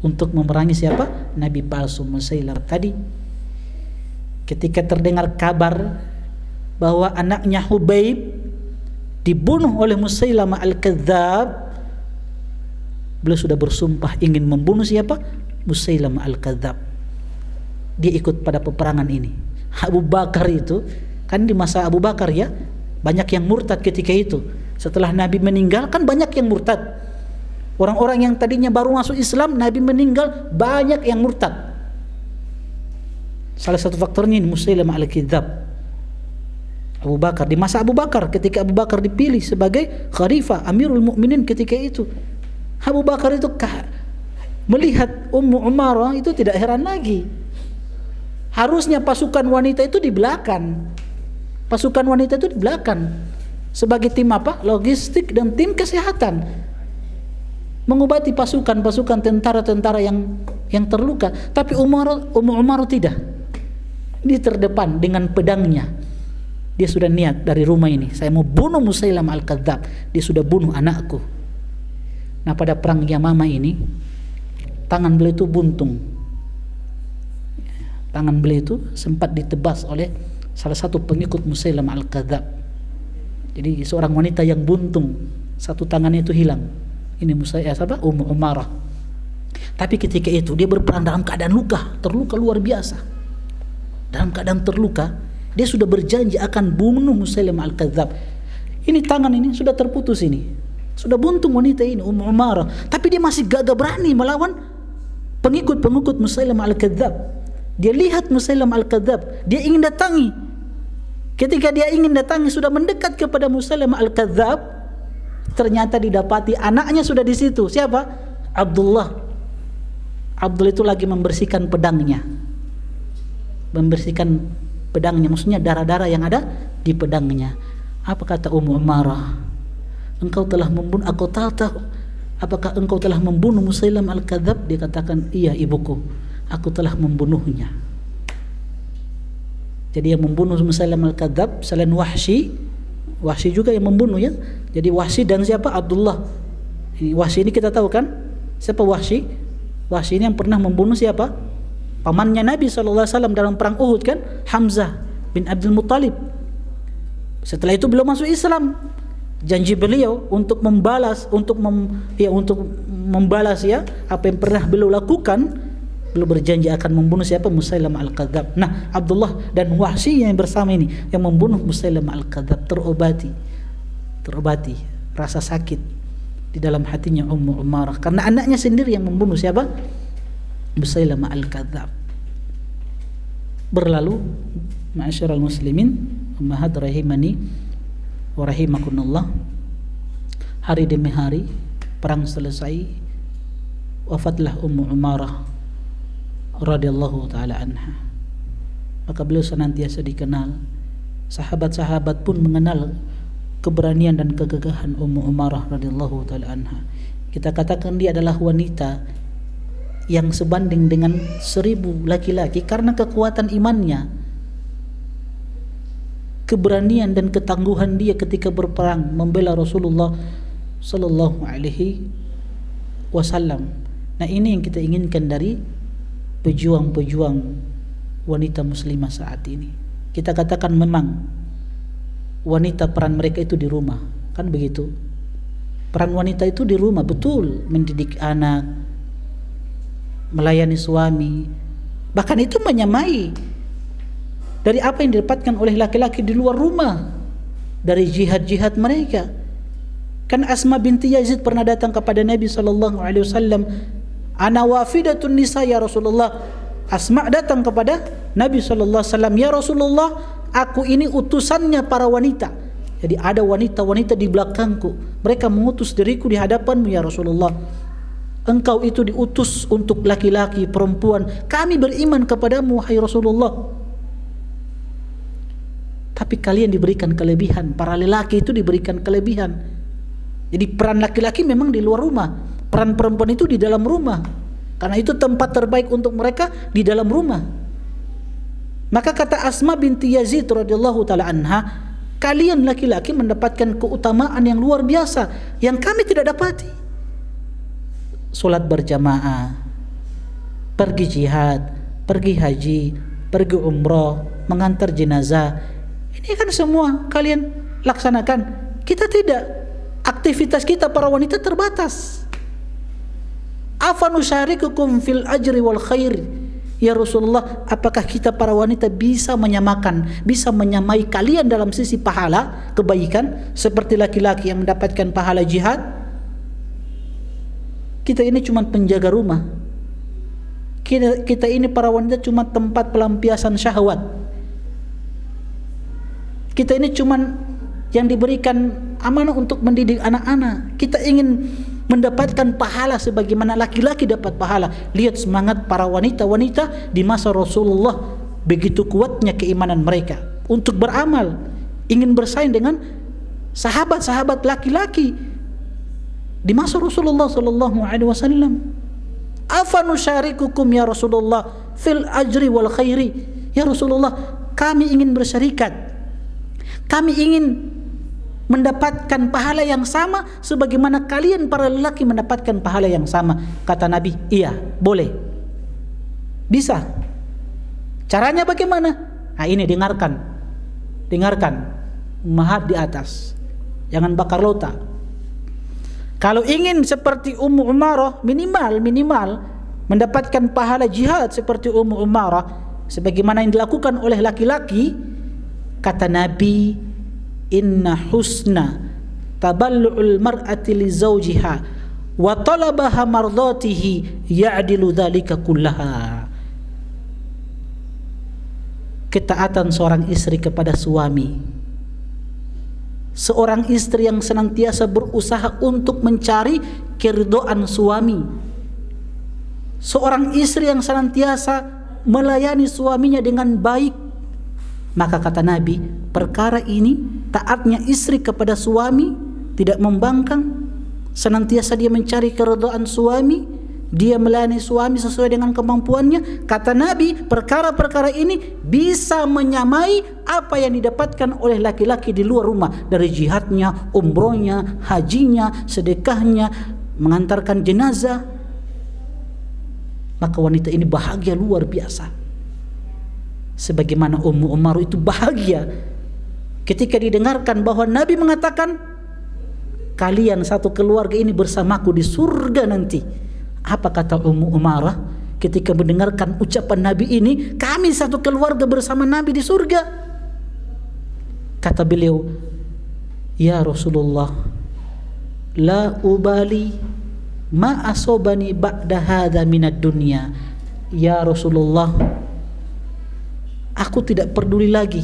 untuk memerangi siapa? Nabi palsu Musailamah tadi. Ketika terdengar kabar bahwa anaknya Hubaib dibunuh oleh Musailamah al-Kadzab, beliau sudah bersumpah ingin membunuh siapa? Musailamah al-Kadzab. Dia ikut pada peperangan ini. Abu Bakar itu, kan di masa Abu Bakar ya, banyak yang murtad ketika itu. Setelah Nabi meninggal kan banyak yang murtad. Orang-orang yang tadinya baru masuk Islam, Nabi meninggal, banyak yang murtad. Salah satu faktornya ini Musailamah al-Kadzab. Abu Bakar, di masa Abu Bakar, ketika Abu Bakar dipilih sebagai khalifah Amirul Mukminin ketika itu, Abu Bakar itu melihat Ummu Umarah itu tidak heran lagi. Harusnya pasukan wanita itu di belakang. Pasukan wanita itu di belakang sebagai tim apa? Logistik dan tim kesehatan, mengobati pasukan tentara-tentara yang terluka. Tapi Ummu Umarah tidak. Dia terdepan dengan pedangnya. Dia sudah niat dari rumah ini, saya mau bunuh Musailamah al-Kadzab. Dia sudah bunuh anakku. Nah, pada perang Yamamah ini, tangan beliau itu buntung. Tangan beliau itu sempat ditebas oleh salah satu pengikut Musailamah al-Kadzab. Jadi seorang wanita yang buntung, satu tangannya itu hilang. Ini Ummu Umarah. Tapi ketika itu dia berperang dalam keadaan terluka luar biasa. Dalam keadaan terluka, dia sudah berjanji akan bunuh Musailamah al-Kadzab. Ini tangan ini sudah terputus ini. Sudah buntung wanita ini, Ummu Umarah. Tapi dia masih gagah berani melawan pengikut-pengikut Musailamah al-Kadzab. Dia lihat Musailamah al-Kadzab, dia ingin datangi. Ketika dia ingin datangi, sudah mendekat kepada Musailamah al-Kadzab, ternyata didapati anaknya sudah di situ. Siapa? Abdullah. Abdullah itu lagi membersihkan pedangnya. Membersihkan pedangnya, maksudnya darah-darah yang ada di pedangnya. Apa kata Ummu Umarah? Engkau telah membunuh, aku tahu. Apakah engkau telah membunuh Musailamah al-Kadzab? Dia katakan, iya ibuku, aku telah membunuhnya. Jadi yang membunuh Musailamah al-Kadzab selain Wahsy juga yang membunuh ya. Jadi Wahsy dan siapa? Abdullah. Wahsy ini kita tahu kan? Siapa Wahsy? Wahsy ini yang pernah membunuh siapa? Pamannya Nabi SAW dalam perang Uhud kan? Hamzah bin Abdul Muttalib. Setelah itu beliau masuk Islam. Janji beliau untuk membalas, untuk membalas ya apa yang pernah beliau lakukan. Beliau berjanji akan membunuh siapa? Musailamah al-Kadzab. Nah, Abdullah dan Wahsy yang bersama ini yang membunuh Musailamah al-Kadzab, terobati rasa sakit di dalam hatinya Ummu Umarah karena anaknya sendiri yang membunuh siapa? Musailamah al-Kadzab. Berlalu, ma'asyiral muslimin, ummahat rahimani wa rahimakumullah, hari demi hari perang selesai, wafatlah Ummu Umarah radhiyallahu taala anha. Maka beliau senantiasa dikenal, sahabat-sahabat pun mengenal keberanian dan kegagahan Ummu Umarah radhiyallahu taala anha. Kita katakan dia adalah wanita yang sebanding dengan 1000 laki-laki karena kekuatan imannya, keberanian dan ketangguhan dia ketika berperang membela Rasulullah sallallahu alaihi wasallam. Nah, ini yang kita inginkan dari pejuang-pejuang wanita muslimah saat ini. Kita katakan memang wanita peran mereka itu di rumah, kan begitu? Peran wanita itu di rumah, betul, mendidik anak, melayani suami, bahkan itu menyamai dari apa yang didapatkan oleh laki-laki di luar rumah, dari jihad-jihad mereka. Kan Asma binti Yazid pernah datang kepada Nabi SAW, ana wafidatun nisa ya Rasulullah. Asma datang kepada Nabi SAW, ya Rasulullah, aku ini utusannya para wanita. Jadi ada wanita-wanita di belakangku, mereka mengutus diriku di hadapanmu ya Rasulullah. Engkau itu diutus untuk laki-laki, perempuan. Kami beriman kepadamu wahai Rasulullah. Tapi Tapi kalian diberikan kelebihan, para lelaki itu diberikan kelebihan. Jadi peran laki-laki memang di luar rumah, peran perempuan itu di dalam rumah. Karena itu tempat terbaik untuk mereka di dalam rumah. Maka kata Asma binti Yazid radhiyallahu taala anha, kalian laki-laki mendapatkan keutamaan yang luar biasa yang kami tidak dapati. Salat berjamaah, pergi jihad, pergi haji, pergi umrah, mengantar jenazah. Ini kan semua kalian laksanakan. Kita tidak. Aktivitas kita para wanita terbatas. Afa nusyarikukum fil ajri wal khair. Ya Rasulullah, apakah kita para wanita bisa menyamai kalian dalam sisi pahala kebaikan seperti laki-laki yang mendapatkan pahala jihad? Kita ini cuma penjaga rumah. Kita ini para wanita cuma tempat pelampiasan syahwat. Kita ini cuman yang diberikan amanah untuk mendidik anak-anak. Kita ingin mendapatkan pahala sebagaimana laki-laki dapat pahala. Lihat semangat para wanita-wanita di masa Rasulullah, begitu kuatnya keimanan mereka untuk beramal, ingin bersaing dengan sahabat-sahabat laki-laki di masa Rasulullah sallallahu alaihi wasallam. Afa nusyarikukum ya Rasulullah fil ajri wal khairi. Ya Rasulullah, kami ingin bersyarikat. Kami ingin mendapatkan pahala yang sama sebagaimana kalian para lelaki mendapatkan pahala yang sama. Kata Nabi, iya, boleh. Bisa. Caranya bagaimana? Nah ini dengarkan. Ummahat di atas. Jangan bakar lota. Kalau ingin seperti Ummu Umarah, minimal mendapatkan pahala jihad seperti Ummu Umarah sebagaimana yang dilakukan oleh laki-laki, kata Nabi, inna husna taballu'ul mar'ati li zawjiha wa talabaha mardatihi ya'dilu dhalika kullaha. Ketaatan seorang istri kepada suami, seorang istri yang senantiasa berusaha untuk mencari keridhaan suami, seorang istri yang senantiasa melayani suaminya dengan baik. Maka kata Nabi, perkara ini, taatnya istri kepada suami, tidak membangkang, senantiasa dia mencari keridhaan suami, dia melayani suami sesuai dengan kemampuannya. Kata Nabi, perkara-perkara ini bisa menyamai apa yang didapatkan oleh laki-laki di luar rumah, dari jihadnya, umrohnya, hajinya, sedekahnya, mengantarkan jenazah. Maka wanita ini bahagia luar biasa. Sebagaimana Ummu Umarah itu bahagia ketika didengarkan bahwa Nabi mengatakan, kalian satu keluarga ini bersamaku di surga nanti. Apa kata Ummu Umarah ketika mendengarkan ucapan Nabi ini, kami satu keluarga bersama Nabi di surga? Kata beliau, ya Rasulullah, la ubali ma asobani ba'da hadha minad dunya. Ya Rasulullah, aku tidak peduli lagi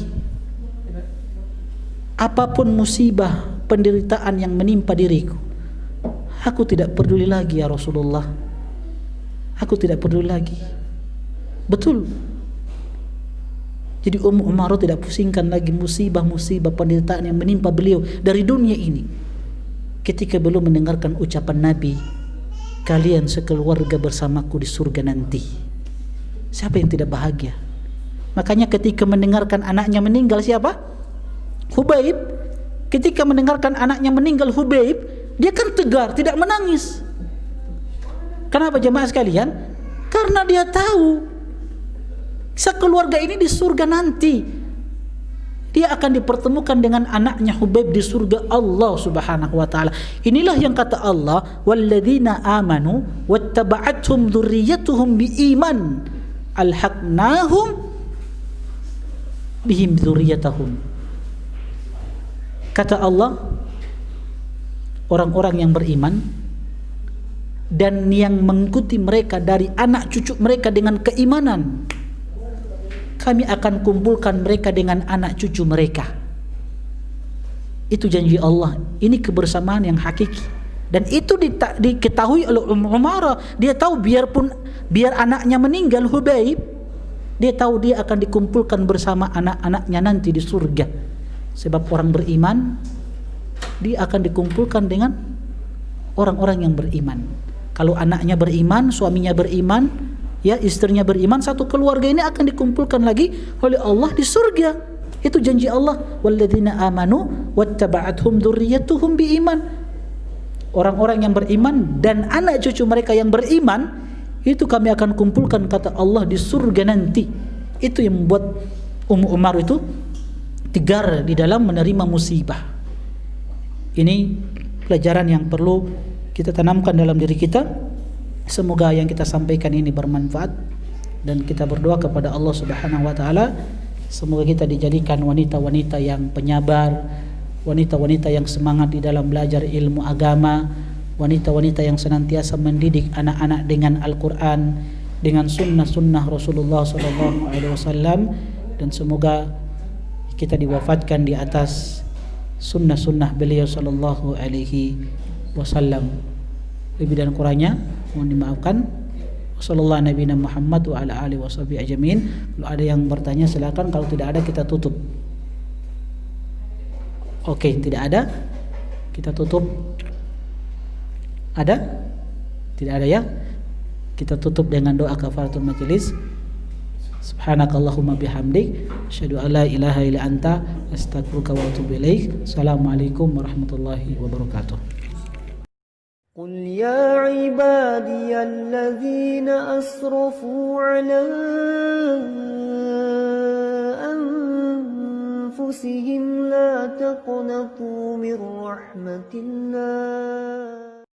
apapun musibah, penderitaan yang menimpa diriku. Aku tidak peduli lagi ya Rasulullah. Aku tidak peduli lagi. Betul. Jadi Ummu Umarah tidak pusingkan lagi musibah-musibah, penderitaan yang menimpa beliau dari dunia ini. Ketika belum mendengarkan ucapan Nabi, kalian sekeluarga bersamaku di surga nanti. Siapa yang tidak bahagia? Makanya ketika mendengarkan anaknya meninggal, siapa? Hubaib. Ketika mendengarkan anaknya meninggal Hubaib, dia kan tegar, tidak menangis. Kenapa jemaah sekalian? Karena dia tahu sekeluarga ini di surga nanti. Dia akan dipertemukan dengan anaknya Hubaib di surga Allah Subhanahu wa taala. Inilah yang kata Allah, walladzina amanu wattaba'athum dzurriyyatuhum biiman alhaqnahum bihim dzurriyyatahum. Kata Allah, orang-orang yang beriman dan yang mengikuti mereka dari anak cucu mereka dengan keimanan, kami akan kumpulkan mereka dengan anak cucu mereka. Itu janji Allah. Ini kebersamaan yang hakiki. Dan itu diketahui oleh Ummu Umarah. Dia tahu biar anaknya meninggal Hubaib, dia tahu dia akan dikumpulkan bersama anak-anaknya nanti di surga. Sebab orang beriman dia akan dikumpulkan dengan orang-orang yang beriman. Kalau anaknya beriman, suaminya beriman, ya istrinya beriman, satu keluarga ini akan dikumpulkan lagi oleh Allah di surga. Itu janji Allah, walladzina amanu wattaba'athum dzurriyyatuhum biiman. Orang-orang yang beriman dan anak cucu mereka yang beriman, itu kami akan kumpulkan, kata Allah, di surga nanti. Itu yang membuat Ummu Umar itu tegar di dalam menerima musibah. Ini pelajaran yang perlu kita tanamkan dalam diri kita. Semoga yang kita sampaikan ini bermanfaat, dan kita berdoa kepada Allah Subhanahu wa taala semoga kita dijadikan wanita-wanita yang penyabar, wanita-wanita yang semangat di dalam belajar ilmu agama, wanita-wanita yang senantiasa mendidik anak-anak dengan Al-Qur'an, dengan sunnah-sunnah Rasulullah SAW, dan semoga kita diwafatkan di atas sunnah-sunnah beliau sallallahu alaihi wasallam. Lebih dan kurangnya mohon dimaafkan. Wassallallahu nabiyana Muhammad wa ala alihi washabihi ajmain. Kalau ada yang bertanya silakan, kalau tidak ada kita tutup. Oke, tidak ada, kita tutup. Ada? Tidak ada ya? Kita tutup dengan doa kafaratul majelis. Subhanakallahumma bihamdik, asyhadu an la ilaha illa anta, astaghfiruka wa atubu ilaik. Assalamualaikum warahmatullahi wabarakatuh. قل يا عبادي الذين أسرفوا على أنفسهم لا تقنطوا من رحمة الله